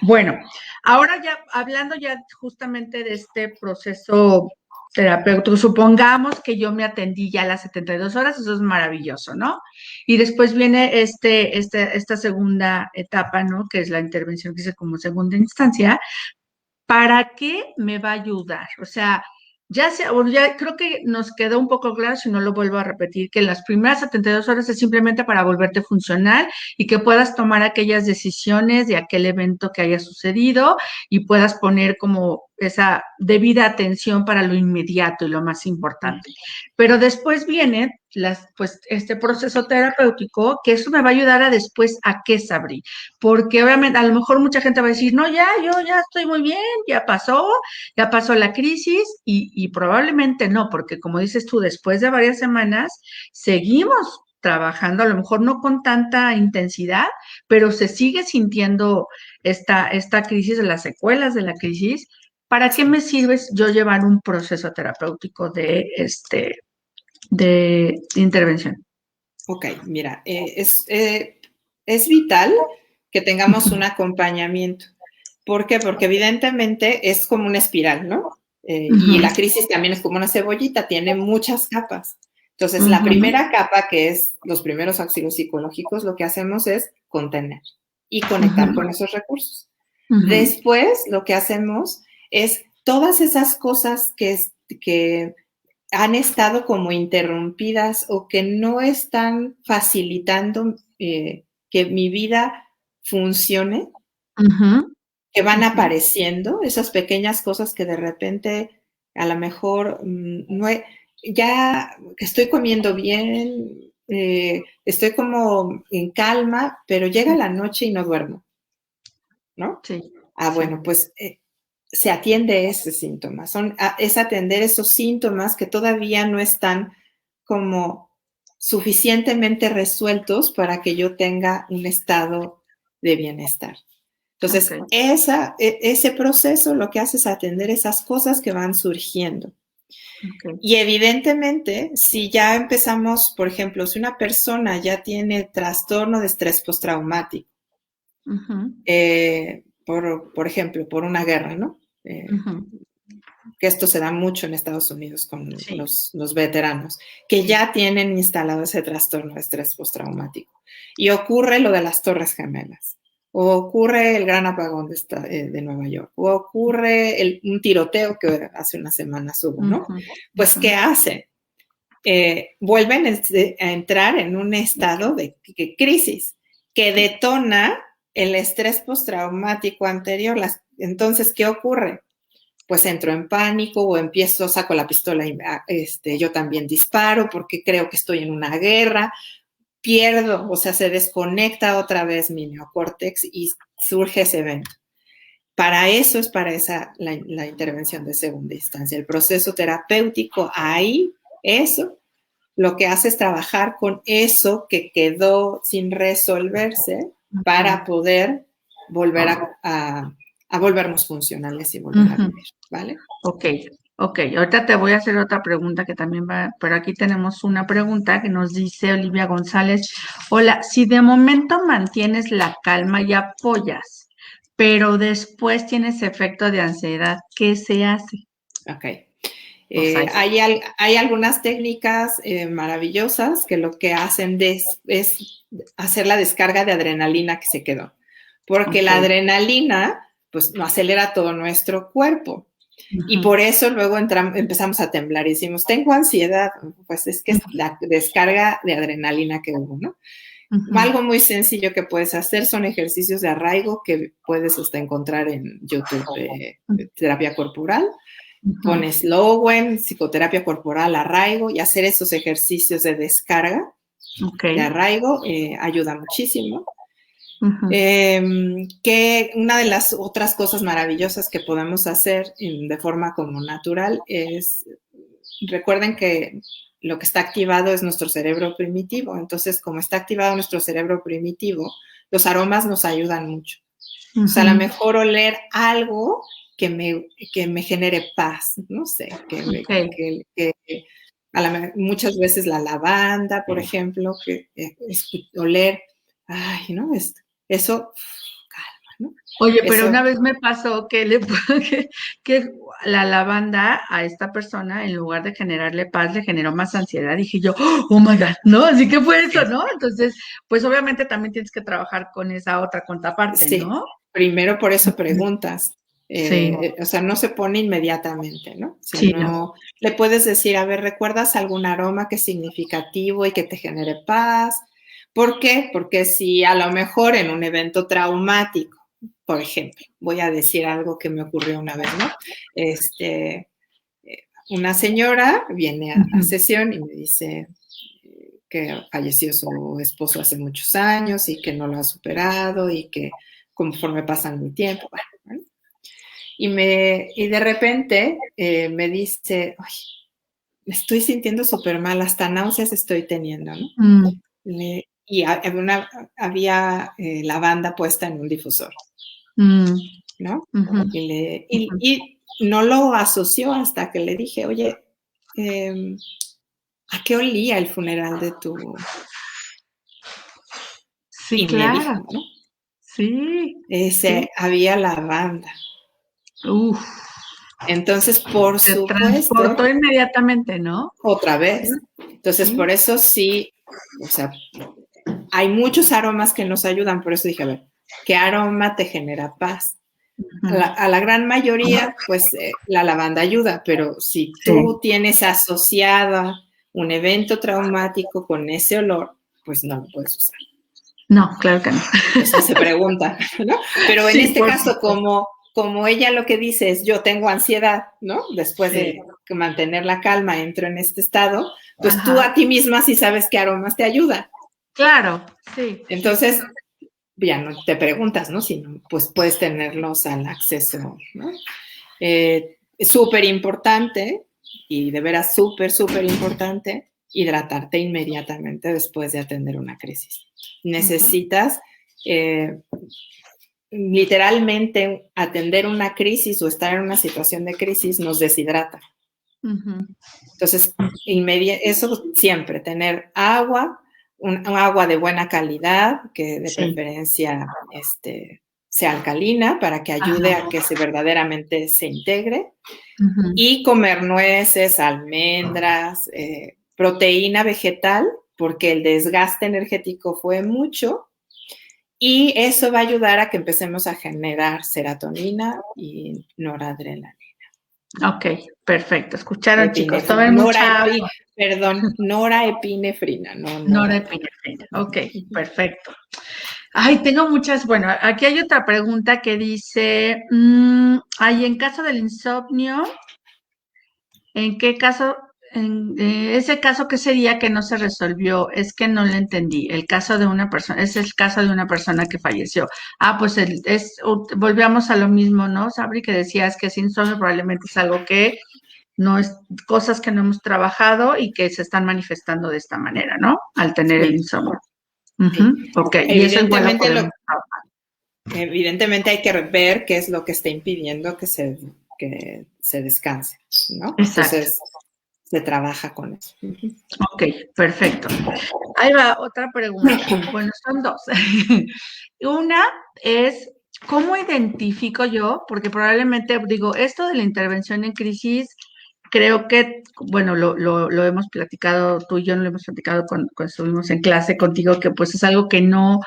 Bueno, ahora ya hablando ya justamente de este proceso terapeuta. Supongamos que yo me atendí ya a las 72 horas, eso es maravilloso, ¿no? Y después viene esta segunda etapa, ¿no? Que es la intervención que hice como segunda instancia. ¿Para qué me va a ayudar? O sea, ya creo que nos quedó un poco claro, si no lo vuelvo a repetir, que las primeras 72 horas es simplemente para volverte funcional y que puedas tomar aquellas decisiones de aquel evento que haya sucedido y puedas poner como esa debida atención para lo inmediato y lo más importante. Pero después viene pues, este proceso terapéutico, que eso me va a ayudar a después a qué saber. Porque obviamente a lo mejor mucha gente va a decir, no, yo ya estoy muy bien, ya pasó la crisis y probablemente no, porque como dices tú, después de varias semanas seguimos trabajando, a lo mejor no con tanta intensidad, pero se sigue sintiendo esta crisis, las secuelas de la crisis. ¿Para qué me sirve yo llevar un proceso terapéutico de intervención?
Ok, mira, es vital que tengamos un acompañamiento. ¿Por qué? Porque evidentemente es como una espiral, ¿no? Y la crisis también es como una cebollita, tiene muchas capas. Entonces, la primera capa, que es los primeros auxilios psicológicos, lo que hacemos es contener y conectar con esos recursos. Después, lo que hacemos es todas esas cosas que han estado como interrumpidas o que no están facilitando que mi vida funcione, que van apareciendo, esas pequeñas cosas que de repente a lo mejor ya estoy comiendo bien, estoy como en calma, pero llega la noche y no duermo, ¿no?
Sí.
Bueno, pues se atiende ese síntoma, es atender esos síntomas que todavía no están como suficientemente resueltos para que yo tenga un estado de bienestar. Entonces, ese proceso lo que hace es atender esas cosas que van surgiendo. Y evidentemente, si ya empezamos, por ejemplo, si una persona ya tiene trastorno de estrés postraumático, por ejemplo, por una guerra, ¿no? Que esto se da mucho en Estados Unidos con los veteranos, que ya tienen instalado ese trastorno de estrés postraumático. Y ocurre lo de las Torres Gemelas, o ocurre el gran apagón de Nueva York, o ocurre un tiroteo que hace unas semanas hubo, ¿no? Pues, ¿qué hacen? Vuelven a entrar en un estado de crisis que detona el estrés postraumático anterior. Entonces, ¿qué ocurre? Pues entro en pánico o empiezo, saco la pistola y yo también disparo porque creo que estoy en una guerra, pierdo, o sea, se desconecta otra vez mi neocórtex y surge ese evento. Para eso es la intervención de segunda instancia. El proceso terapéutico, ahí, eso, lo que hace es trabajar con eso que quedó sin resolverse para poder volver a volvernos funcionales y volver a vivir, ¿vale?
Ok, ahorita te voy a hacer otra pregunta que también pero aquí tenemos una pregunta que nos dice Olivia González. Hola, si de momento mantienes la calma y apoyas, pero después tienes efecto de ansiedad, ¿qué se hace?
Ok. Hay algunas técnicas maravillosas que lo que hacen es hacer la descarga de adrenalina que se quedó. Porque la adrenalina, pues, no acelera todo nuestro cuerpo. Y por eso luego empezamos a temblar y decimos, tengo ansiedad. Pues es que es la descarga de adrenalina que hubo, ¿no? Algo muy sencillo que puedes hacer son ejercicios de arraigo que puedes hasta encontrar en YouTube, terapia corporal. Pones Lowen, psicoterapia corporal, arraigo, y hacer esos ejercicios de descarga de arraigo ayuda muchísimo. Que una de las otras cosas maravillosas que podemos hacer de forma como natural es, recuerden que lo que está activado es nuestro cerebro primitivo. Entonces, como está activado nuestro cerebro primitivo, los aromas nos ayudan mucho. O sea, a lo mejor oler algo que me genere paz, no sé, muchas veces la lavanda, por ejemplo, que oler, ay, ¿no? Eso calma, ¿no?
Oye, pero
Eso,
una vez me pasó que la lavanda a esta persona, en lugar de generarle paz, le generó más ansiedad. Dije yo, oh my God, ¿no? Así que fue eso, ¿no? Entonces, pues obviamente también tienes que trabajar con esa otra contraparte,
sí,
¿no?
primero por eso preguntas.
Sí,
O sea, no se pone inmediatamente, ¿no?
sí, no.
Sino le puedes decir, a ver, ¿recuerdas algún aroma que es significativo y que te genere paz? ¿Por qué? Porque si a lo mejor en un evento traumático, por ejemplo, voy a decir algo que me ocurrió una vez, ¿no? Una señora viene a
Ujú.
sesión y me dice que falleció su esposo hace muchos años y que no lo ha superado y que conforme pasan el tiempo, bueno, ¿no? Y de repente me dice, ay, me estoy sintiendo súper mal, hasta náuseas estoy teniendo, ¿no?
Mm,
Y había lavanda puesta en un difusor,
mm,
¿no?
ujú, ujú.
Y no lo asoció hasta que le dije, oye, ¿a qué olía el funeral de tu...?
Sí,
Y me
claro.
dijo, ¿no?
Sí, sí.
Había lavanda.
Uf,
Entonces, por
te
supuesto,
transportó inmediatamente, ¿no?
otra
Sí,
vez. Entonces, por
sí.
eso sí, o sea, hay muchos aromas que nos ayudan, por eso dije, a ver, ¿qué aroma te genera paz?
Ujú.
A la gran mayoría, pues la lavanda ayuda, pero si
Sí.
tú tienes asociada un evento traumático con ese olor, pues no lo puedes usar.
No, claro que no.
Entonces se pregunta, ¿no? Pero en
Sí,
este
por
caso,
supuesto.
como ella lo que dice es yo tengo ansiedad, ¿no? Después
Sí.
de mantener la calma, entro en este estado, pues tú a
Ajá.
ti misma sí sabes qué aromas te ayuda.
Claro, sí, sí, sí.
Entonces, ya no te preguntas, ¿no? Sino, pues puedes tenerlos al acceso, ¿no? Es súper importante y de veras súper importante hidratarte inmediatamente después de atender una crisis.
Ujú,
Necesitas literalmente atender una crisis o estar en una situación de crisis nos deshidrata.
ujú.
Entonces, eso siempre, tener agua, un agua de buena calidad, que de
Sí.
preferencia sea alcalina para que ayude a
Ajá.
que se verdaderamente se integre,
Ujú.
y comer nueces, almendras, proteína vegetal, porque el desgaste energético fue mucho. Y eso va a ayudar a que empecemos a generar serotonina y noradrenalina.
Ok, perfecto. Escucharon, chicos. Tomen mucha agua.
Noraepinefrina, no noradrenalina.
Norepinefrina. Ok, perfecto. Ay, tengo muchas. Bueno, aquí hay otra pregunta que dice, ay, en caso del insomnio, ¿en qué caso, en ese caso qué sería que no se resolvió? Es que no le entendí. El caso de una persona, es el caso de una persona que falleció. Ah, pues volvíamos a lo mismo, ¿no, Sabri? Que decías que ese insomnio probablemente es algo que no es, cosas que no hemos trabajado y que se están manifestando de esta manera, ¿no? Al tener el
Sí,
insomnio.
sí.
Ujú, ok, y eso igual lo
Evidentemente,
podemos.
evidentemente hay que ver qué es lo que está impidiendo que se descanse, ¿no?
Exacto.
Entonces, se trabaja con eso.
Ok, perfecto. Ahí va otra pregunta. Bueno, son dos. Una es, ¿cómo identifico yo? Porque probablemente, digo, esto de la intervención en crisis, creo que, bueno, lo hemos platicado, tú y yo no lo hemos platicado cuando estuvimos en clase contigo, que pues es algo que no,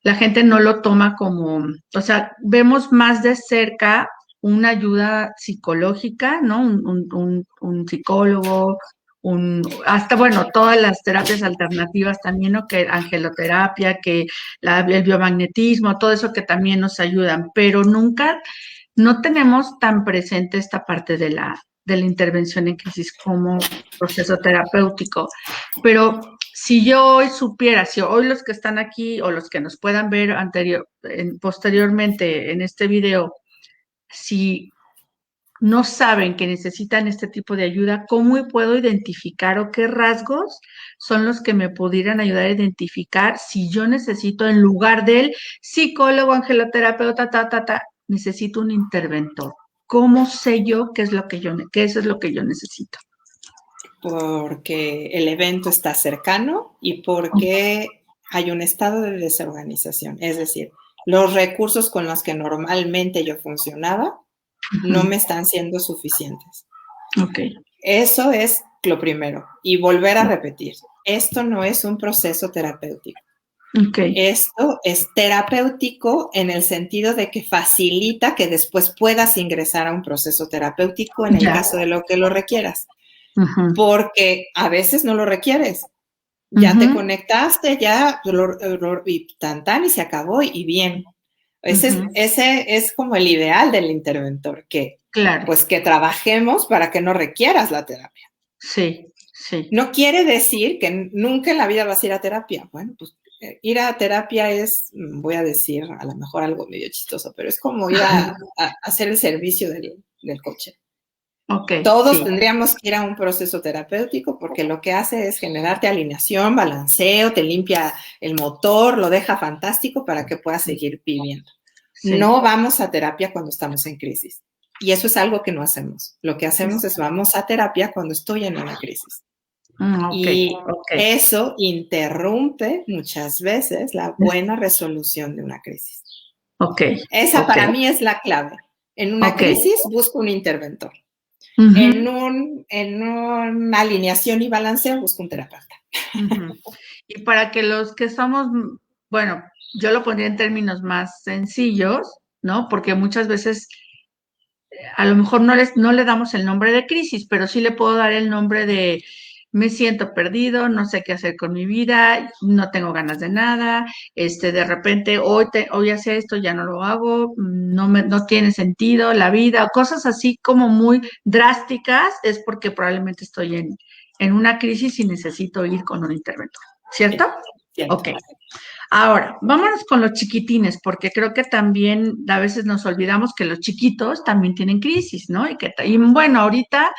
la gente no lo toma como, o sea, vemos más de cerca una ayuda psicológica, ¿no? Un psicólogo, hasta, bueno, todas las terapias alternativas también, ¿no? Que angeloterapia, que el biomagnetismo, todo eso que también nos ayudan, pero nunca, no tenemos tan presente esta parte de la intervención en crisis como proceso terapéutico. Pero si yo hoy supiera, si hoy los que están aquí o los que nos puedan ver posteriormente en este video, si no saben que necesitan este tipo de ayuda, ¿cómo puedo identificar o qué rasgos son los que me pudieran ayudar a identificar si yo necesito, en lugar del psicólogo, angeloterapeuta, necesito un interventor? ¿Cómo sé yo qué es lo que eso es lo que yo necesito?
Porque el evento está cercano y porque hay un estado de desorganización. Es decir, los recursos con los que normalmente yo funcionaba no me están siendo suficientes.
Ok.
Eso es lo primero. Y volver a repetir, esto no es un proceso terapéutico.
Okay.
Esto es terapéutico en el sentido de que facilita que después puedas ingresar a un proceso terapéutico en el caso de lo que lo requieras. Porque a veces no lo requieres. Ya te conectaste, ya y tan, y se acabó y bien. Ese es como el ideal del interventor, que
claro.
pues que trabajemos para que no requieras la terapia.
Sí, sí.
No quiere decir que nunca en la vida vas a ir a terapia. Bueno, pues ir a terapia es, voy a decir a lo mejor algo medio chistoso, pero es como ir a hacer el servicio del coche.
Okay,
Todos
sí.
tendríamos que ir a un proceso terapéutico porque lo que hace es generarte alineación, balanceo, te limpia el motor, lo deja fantástico para que puedas seguir viviendo. Sí. No vamos a terapia cuando estamos en crisis. Y eso es algo que no hacemos. Lo que hacemos es vamos a terapia cuando estoy en una crisis.
Okay,
y eso interrumpe muchas veces la buena resolución de una crisis. Esa para mí es la clave. En una crisis busco un interventor. En una alineación y balanceo busco un terapeuta.
Y para que los que somos, bueno, yo lo pondría en términos más sencillos, ¿no? Porque muchas veces a lo mejor no le damos el nombre de crisis, pero sí le puedo dar el nombre de me siento perdido, no sé qué hacer con mi vida, no tengo ganas de nada, de repente hoy hace esto, ya no lo hago, no tiene sentido la vida, cosas así como muy drásticas, es porque probablemente estoy en una crisis y necesito ir con un interventor, ¿cierto?
Sí.
Ok. Ahora, vámonos con los chiquitines, porque creo que también a veces nos olvidamos que los chiquitos también tienen crisis, ¿no? Y bueno, ahorita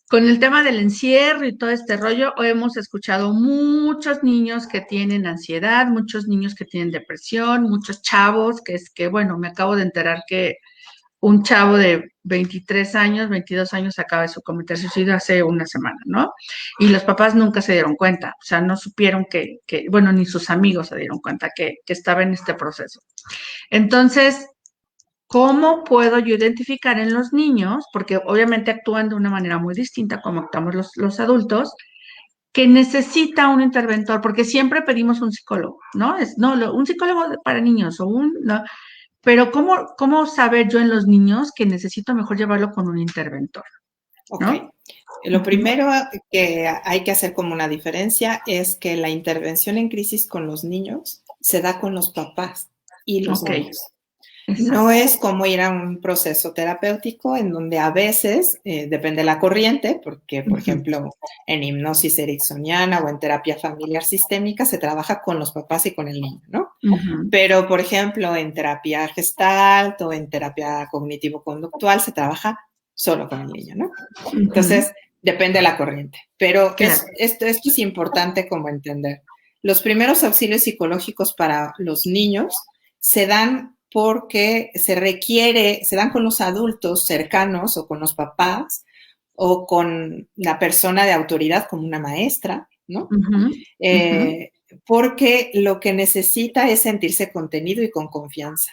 con el tema del encierro y todo este rollo, hemos escuchado muchos niños que tienen ansiedad, muchos niños que tienen depresión, muchos chavos bueno, me acabo de enterar que un chavo de 23 años, 22 años acaba de cometer suicidio hace una semana, ¿no? Y los papás nunca se dieron cuenta, o sea, no supieron bueno, ni sus amigos se dieron cuenta que estaba en este proceso. Entonces, ¿cómo puedo yo identificar en los niños, porque obviamente actúan de una manera muy distinta como actuamos los adultos, que necesita un interventor? Porque siempre pedimos un psicólogo, ¿no? Un psicólogo para niños ¿no? Pero ¿cómo saber yo en los niños que necesito mejor llevarlo con un interventor? ¿No?
Ok. Lo primero que hay que hacer como una diferencia es que la intervención en crisis con los niños se da con los papás y los niños. Exacto. No es como ir a un proceso terapéutico en donde a veces, depende de la corriente, porque, por ejemplo, en hipnosis ericksoniana o en terapia familiar sistémica se trabaja con los papás y con el niño, ¿no? Pero, por ejemplo, en terapia gestalt o en terapia cognitivo-conductual se trabaja solo con el niño, ¿no? Entonces, depende de la corriente. Pero esto es importante como entender. Los primeros auxilios psicológicos para los niños se dan porque se dan con los adultos cercanos o con los papás o con la persona de autoridad como una maestra, ¿no? Porque lo que necesita es sentirse contenido y con confianza,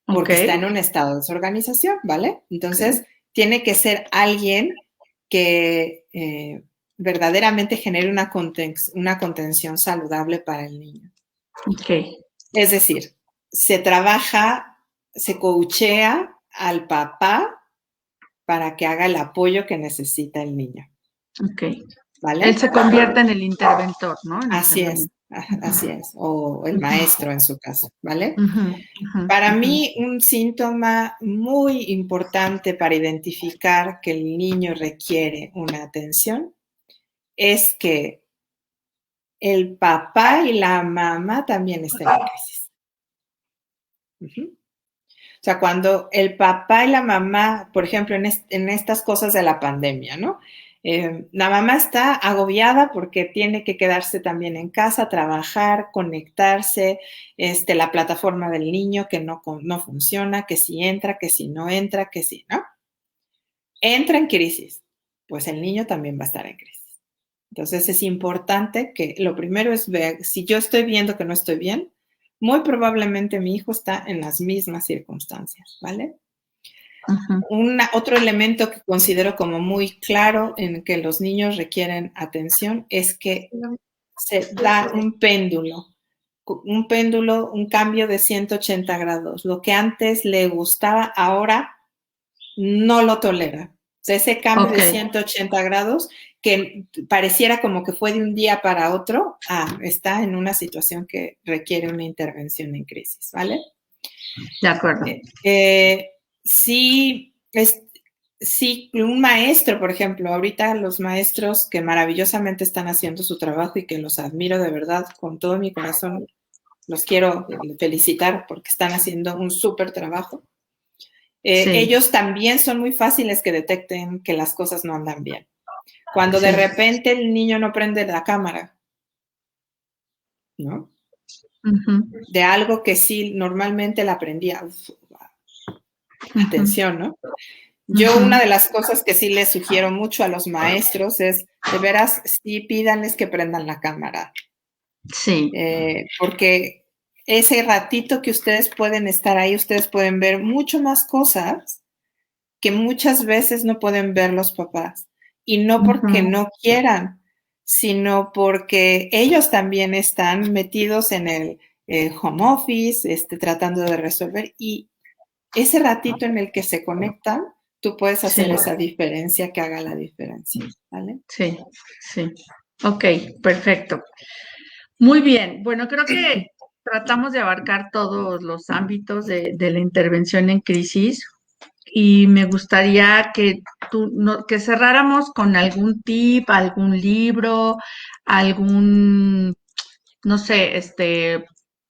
porque está en un estado de desorganización, ¿vale? Entonces, tiene que ser alguien que verdaderamente genere una contención saludable para el niño. Es decir, se trabaja, se coachea al papá para que haga el apoyo que necesita el niño. ¿Vale?
Él se convierte en el interventor, ¿no?
Así es, o el maestro en su caso, ¿vale? Para mí, un síntoma muy importante para identificar que el niño requiere una atención es que el papá y la mamá también estén en crisis. O sea, cuando el papá y la mamá, por ejemplo, en estas cosas de la pandemia, ¿no? La mamá está agobiada porque tiene que quedarse también en casa, trabajar, conectarse, la plataforma del niño que no funciona, que si entra, que si no entra, que si, ¿no? Entra en crisis, pues el niño también va a estar en crisis. Entonces es importante que lo primero es ver, si yo estoy viendo que no estoy bien, muy probablemente mi hijo está en las mismas circunstancias, ¿vale? Otro elemento que considero como muy claro en que los niños requieren atención es que se da un péndulo, un cambio de 180 grados. Lo que antes le gustaba, ahora no lo tolera. O sea, ese cambio de 180 grados que pareciera como que fue de un día para otro, está en una situación que requiere una intervención en crisis, ¿vale?
De acuerdo.
Sí, un maestro, por ejemplo, ahorita los maestros que maravillosamente están haciendo su trabajo y que los admiro de verdad con todo mi corazón, los quiero felicitar porque están haciendo un súper trabajo. Sí. Ellos también son muy fáciles que detecten que las cosas no andan bien. Cuando de repente el niño no prende la cámara, ¿no? De algo que sí normalmente la prendía. Atención, ¿no? Yo una de las cosas que sí les sugiero mucho a los maestros es, de veras, sí pídanles que prendan la cámara.
Sí.
Porque ese ratito que ustedes pueden estar ahí, ustedes pueden ver mucho más cosas que muchas veces no pueden ver los papás. Y no porque no quieran, sino porque ellos también están metidos en el home office, tratando de resolver. Y ese ratito en el que se conectan, tú puedes hacer esa diferencia que haga la diferencia, ¿vale?
Sí, sí. Ok, perfecto. Muy bien. Bueno, creo que tratamos de abarcar todos los ámbitos de la intervención en crisis y me gustaría que que cerráramos con algún tip, algún libro, algún, no sé,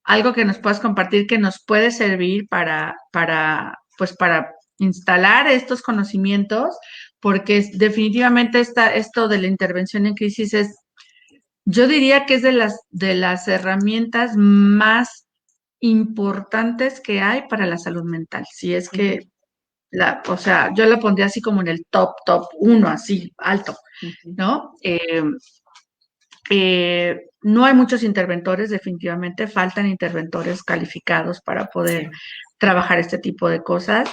algo que nos puedas compartir que nos puede servir pues para instalar estos conocimientos, porque definitivamente esto de la intervención en crisis yo diría que es de las herramientas más importantes que hay para la salud mental. Si es que o sea, yo la pondría así como en el top 1, así alto, ¿no? No hay muchos interventores, definitivamente, faltan interventores calificados para poder trabajar este tipo de cosas.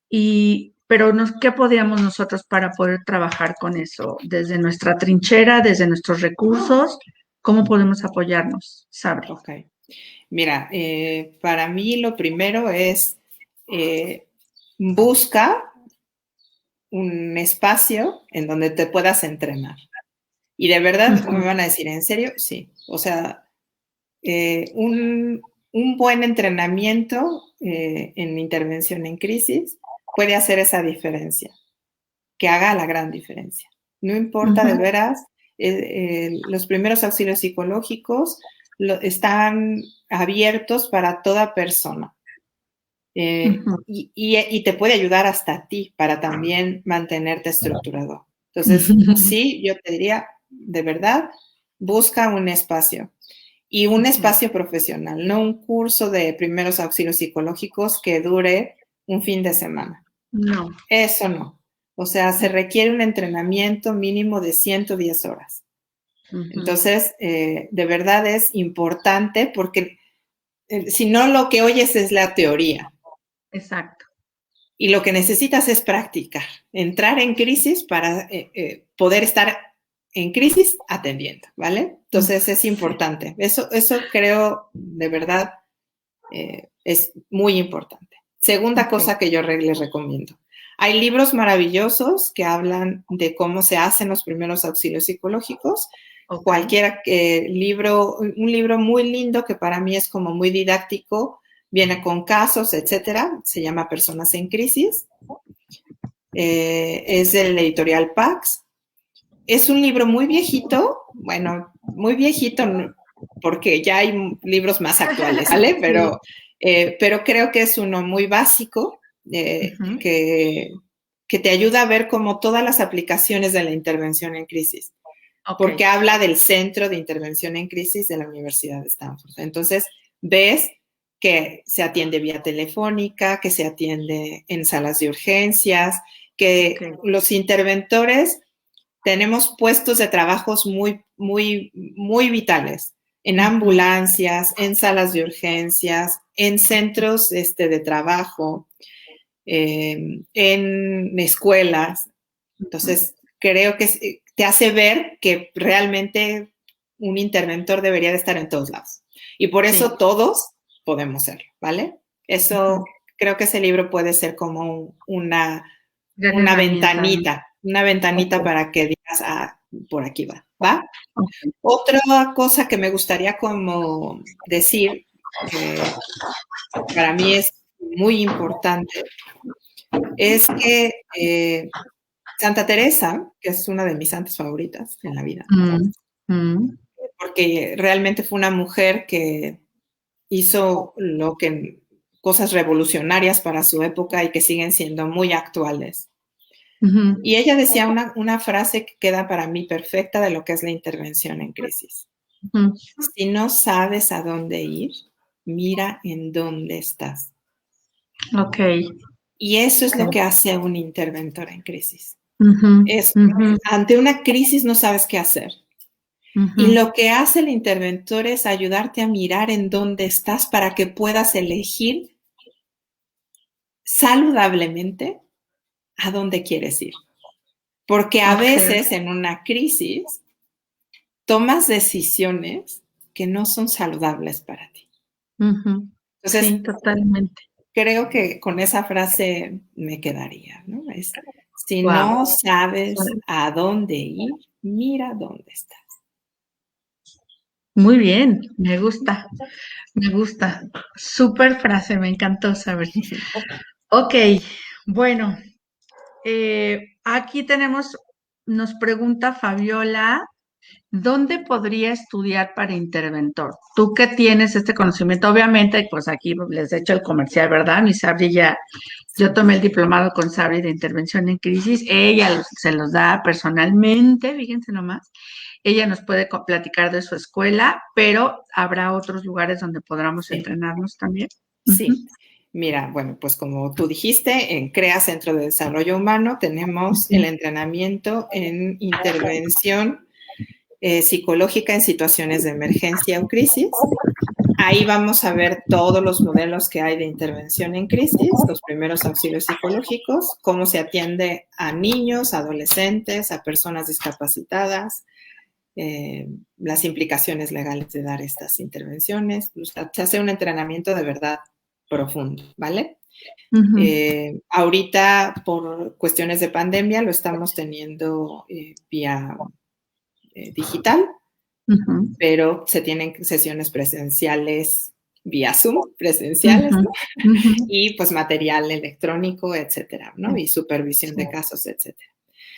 Pero ¿qué podríamos nosotros para poder trabajar con eso? Desde nuestra trinchera, desde nuestros recursos, ¿cómo podemos apoyarnos? ¿Sabes?
Ok. Mira, para mí lo primero es busca un espacio en donde te puedas entrenar. Y de verdad, me van a decir, ¿en serio? Sí. O sea, un buen entrenamiento en intervención en crisis puede hacer esa diferencia, que haga la gran diferencia. No importa de veras, los primeros auxilios psicológicos están abiertos para toda persona. Y te puede ayudar hasta a ti para también mantenerte estructurado. Entonces, sí, yo te diría, de verdad, busca un espacio y un espacio profesional, no un curso de primeros auxilios psicológicos que dure un fin de semana.
No.
Eso no. O sea, se requiere un entrenamiento mínimo de 110 horas. Entonces, de verdad es importante porque si no, lo que oyes es la teoría.
Exacto.
Y lo que necesitas es practicar, entrar en crisis para poder estar en crisis atendiendo, ¿vale? Entonces es importante. Eso creo, de verdad, es muy importante. Segunda cosa que yo les recomiendo. Hay libros maravillosos que hablan de cómo se hacen los primeros auxilios psicológicos. Cualquier libro, un libro muy lindo que para mí es como muy didáctico, viene con casos, etcétera. Se llama Personas en Crisis. Es del editorial Pax. Es un libro muy viejito, bueno, muy viejito, porque ya hay libros más actuales, ¿vale? Pero creo que es uno muy básico, que te ayuda a ver como todas las aplicaciones de la intervención en crisis. Porque habla del Centro de Intervención en Crisis de la Universidad de Stanford. Entonces, ves que se atiende vía telefónica, que se atiende en salas de urgencias, que los interventores tenemos puestos de trabajos muy, muy, muy vitales. en ambulancias, en salas de urgencias, en centros de trabajo, en escuelas. Entonces, creo que te hace ver que realmente un interventor debería de estar en todos lados. Y por eso todos podemos serlo, ¿vale? Eso, creo que ese libro puede ser como una ventanita, para que digas, por aquí va, ¿va? Okay. Otra cosa que me gustaría como decir, que para mí es muy importante, es que Santa Teresa, que es una de mis santas favoritas en la vida, porque realmente fue una mujer que hizo cosas revolucionarias para su época y que siguen siendo muy actuales. Y ella decía una frase que queda para mí perfecta de lo que es la intervención en crisis. Si no sabes a dónde ir, mira en dónde estás.
Ok.
Y eso es lo que hace un interventor en crisis. Ante una crisis no sabes qué hacer. Y lo que hace el interventor es ayudarte a mirar en dónde estás para que puedas elegir saludablemente a dónde quieres ir. Porque a veces en una crisis tomas decisiones que no son saludables para ti. Entonces,
sí, totalmente.
Creo que con esa frase me quedaría, ¿no? Si no sabes a dónde ir, mira dónde estás.
Muy bien, me gusta. Súper frase, me encantó saber. Ok, bueno, aquí nos pregunta Fabiola, ¿dónde podría estudiar para interventor? Tú que tienes este conocimiento, obviamente, pues aquí les he hecho el comercial, ¿verdad? Mi Sabri yo tomé el diplomado con Sabri de intervención en crisis, ella se los da personalmente, fíjense nomás. Ella nos puede platicar de su escuela, pero habrá otros lugares donde podamos entrenarnos también.
Sí. Mira, bueno, pues como tú dijiste, en CREA Centro de Desarrollo Humano tenemos el entrenamiento en intervención psicológica en situaciones de emergencia o crisis. Ahí vamos a ver todos los modelos que hay de intervención en crisis, los primeros auxilios psicológicos, cómo se atiende a niños, adolescentes, a personas discapacitadas, las implicaciones legales de dar estas intervenciones. Se hace un entrenamiento de verdad profundo, ¿vale? Ahorita, por cuestiones de pandemia, lo estamos teniendo vía digital, pero se tienen sesiones presenciales vía Zoom, presenciales, ¿no? Y pues material electrónico, etcétera, ¿no? Y supervisión de casos, etcétera.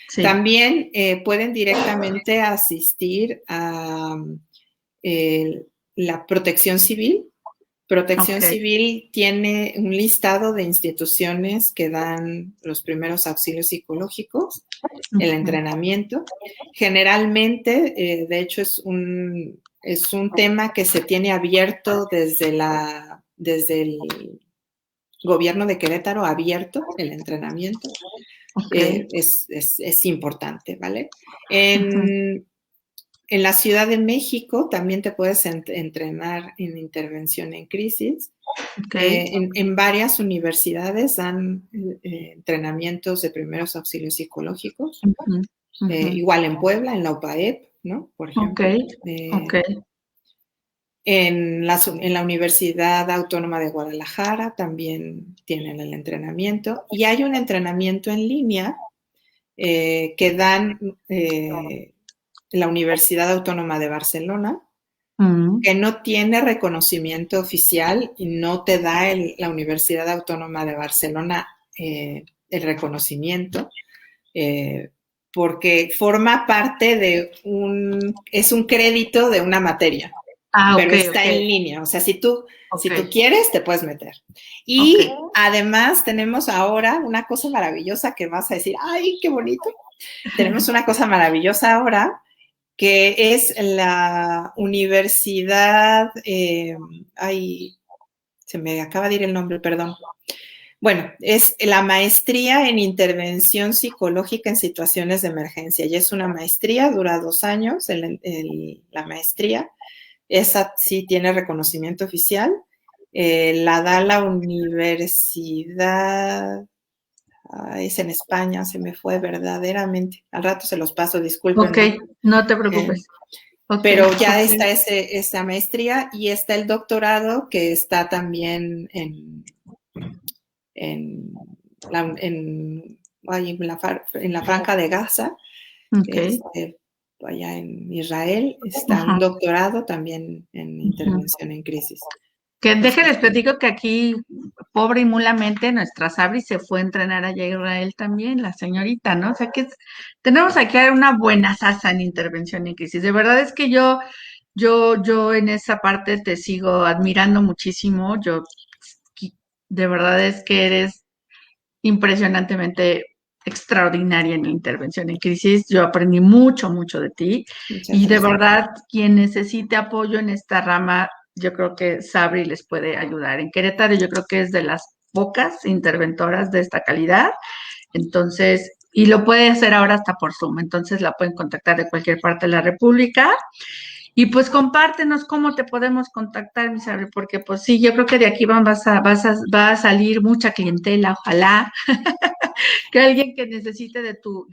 Sí. También pueden directamente asistir a la Protección Civil. Protección Civil tiene un listado de instituciones que dan los primeros auxilios psicológicos, el entrenamiento. Generalmente, de hecho, es un tema que se tiene abierto desde el gobierno de Querétaro, abierto el entrenamiento. Es importante, ¿vale? En la Ciudad de México también te puedes entrenar en intervención en crisis. En varias universidades dan entrenamientos de primeros auxilios psicológicos. Igual en Puebla, en la UPAEP, ¿no? Por ejemplo. En la Universidad Autónoma de Guadalajara también tienen el entrenamiento. Y hay un entrenamiento en línea que dan la Universidad Autónoma de Barcelona, que no tiene reconocimiento oficial y no te da la Universidad Autónoma de Barcelona el reconocimiento, porque forma parte es un crédito de una materia, pero está en línea. O sea, si tú quieres, te puedes meter. Y además tenemos ahora una cosa maravillosa que vas a decir, ¡ay, qué bonito! Tenemos una cosa maravillosa ahora, que es la universidad, se me acaba de ir el nombre, perdón. Bueno, es la maestría en intervención psicológica en situaciones de emergencia. Y es una maestría, dura 2 años, la maestría. esa sí tiene reconocimiento oficial. La da la universidad, es en España, se me fue verdaderamente. Al rato se los paso, disculpen.
Ok, no te preocupes.
Pero ya está esa maestría y está el doctorado que está también en la Franja de Gaza, allá en Israel, está un doctorado también en intervención en crisis.
Que déjenles platico que aquí, pobre y mulamente, nuestra Sabri se fue a entrenar allá a Israel también, la señorita, ¿no? O sea que tenemos aquí una buena sasa en intervención en crisis. De verdad es que yo en esa parte te sigo admirando muchísimo. De verdad es que eres impresionantemente extraordinaria en la intervención en crisis. Yo aprendí mucho, mucho de ti. Y de verdad, quien necesite apoyo en esta rama, yo creo que Sabri les puede ayudar. En Querétaro yo creo que es de las pocas interventoras de esta calidad. Entonces, y lo puede hacer ahora hasta por Zoom. Entonces la pueden contactar de cualquier parte de la República. Y pues compártenos cómo te podemos contactar, mi Sabri, porque pues sí, yo creo que de aquí va a salir mucha clientela, ojalá, que alguien que necesite de tu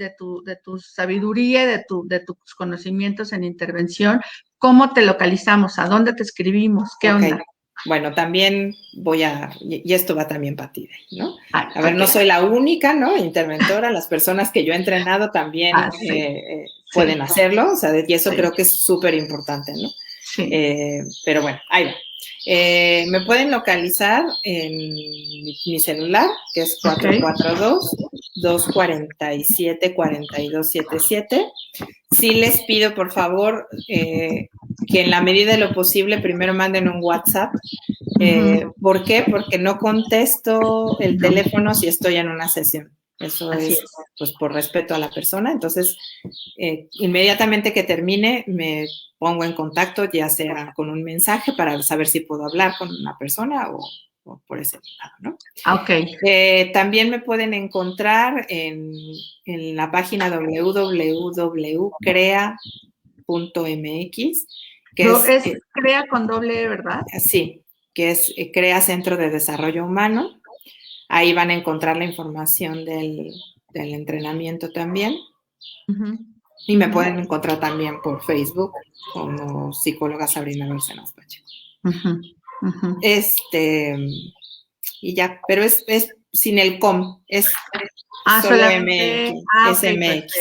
sabiduría, de tus conocimientos en intervención. ¿Cómo te localizamos? ¿A dónde te escribimos? ¿Qué onda?
Bueno, también y esto va también para ti, ¿no? A ver, no soy la única, ¿no? Interventora, las personas que yo he entrenado también pueden hacerlo, o sea, y eso creo que es súper importante, ¿no?
Sí.
Pero bueno, ahí va. Me pueden localizar en mi celular, que es 442-247-4277. Sí les pido, por favor, que en la medida de lo posible primero manden un WhatsApp. ¿Por qué? Porque no contesto el teléfono si estoy en una sesión. Eso es, pues, por respeto a la persona. Entonces, inmediatamente que termine, me pongo en contacto, ya sea con un mensaje para saber si puedo hablar con una persona o por ese lado, ¿no?
Ok.
También me pueden encontrar en la página www.crea.mx, que
es CREA con doble, ¿verdad?
Sí, que es CREA Centro de Desarrollo Humano. Ahí van a encontrar la información del entrenamiento también. Y me pueden encontrar también por Facebook como psicóloga Sabrina Bárcenas Pacheco. Y ya, pero es sin el com, es solo MX, es MX.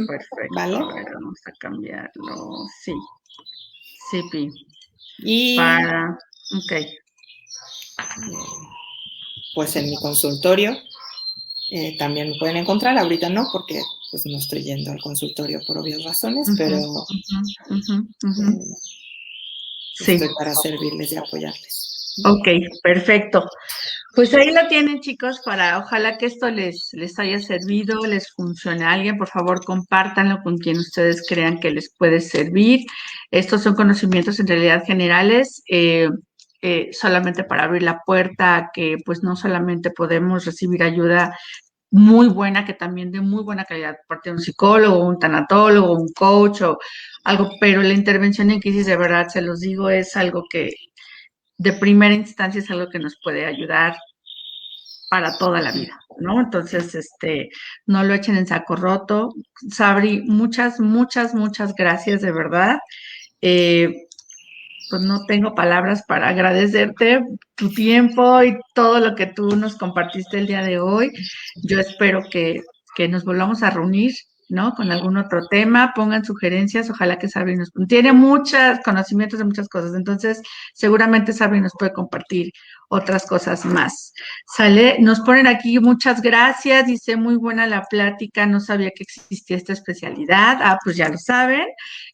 Perfecto.
¿Vale?
A ver, vamos a cambiarlo. Sí. Sí,
y
ok.
Pues en mi consultorio también me pueden encontrar, ahorita no, porque pues no estoy yendo al consultorio por obvias razones, pero estoy para servirles y apoyarles.
Ok, perfecto. Pues ahí lo tienen, chicos, ojalá que esto les haya servido, les funcione a alguien. Por favor, compártanlo con quien ustedes crean que les puede servir. Estos son conocimientos en realidad generales, solamente para abrir la puerta a que pues no solamente podemos recibir ayuda muy buena, que también de muy buena calidad, por parte de un psicólogo, un tanatólogo, un coach o algo, pero la intervención en crisis, de verdad, se los digo, es algo que de primera instancia es algo que nos puede ayudar para toda la vida, ¿no? Entonces, no lo echen en saco roto. Sabri, muchas, muchas, muchas gracias, de verdad. Pues no tengo palabras para agradecerte tu tiempo y todo lo que tú nos compartiste el día de hoy. Yo espero que nos volvamos a reunir, ¿no? Con algún otro tema, pongan sugerencias, ojalá que Sabri tiene muchos conocimientos de muchas cosas, entonces seguramente Sabri nos puede compartir otras cosas más. ¿Sale? Nos ponen aquí muchas gracias, dice muy buena la plática, no sabía que existía esta especialidad, pues ya lo saben,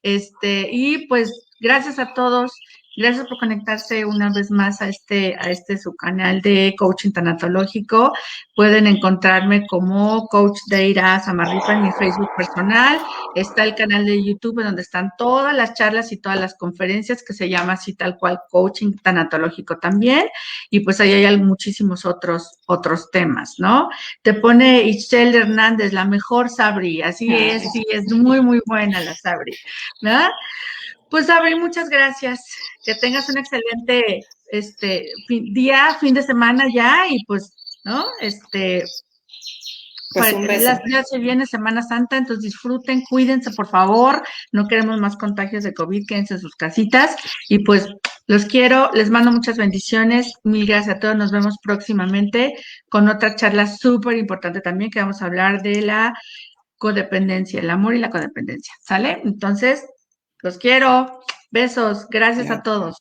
y pues gracias a todos. Gracias por conectarse una vez más a su canal de coaching tanatológico. Pueden encontrarme como Coach Deira Samarripa en mi Facebook personal. Está el canal de YouTube donde están todas las charlas y todas las conferencias, que se llama así tal cual Coaching Tanatológico también. Y pues ahí hay muchísimos otros temas, ¿no? Te pone Ischel Hernández, la mejor Sabri. Así es, sí, es muy, muy buena la Sabri, ¿no? Pues Abril, muchas gracias. Que tengas un excelente fin de semana ya y pues, ¿no?
Pues un beso.
Ya se viene Semana Santa, entonces disfruten, cuídense, por favor. No queremos más contagios de COVID, quédense en sus casitas. Y pues los quiero, les mando muchas bendiciones. Mil gracias a todos. Nos vemos próximamente con otra charla súper importante también, que vamos a hablar de la codependencia, el amor y la codependencia. ¿Sale? Entonces, los quiero. Besos. Gracias a
Ya.
todos.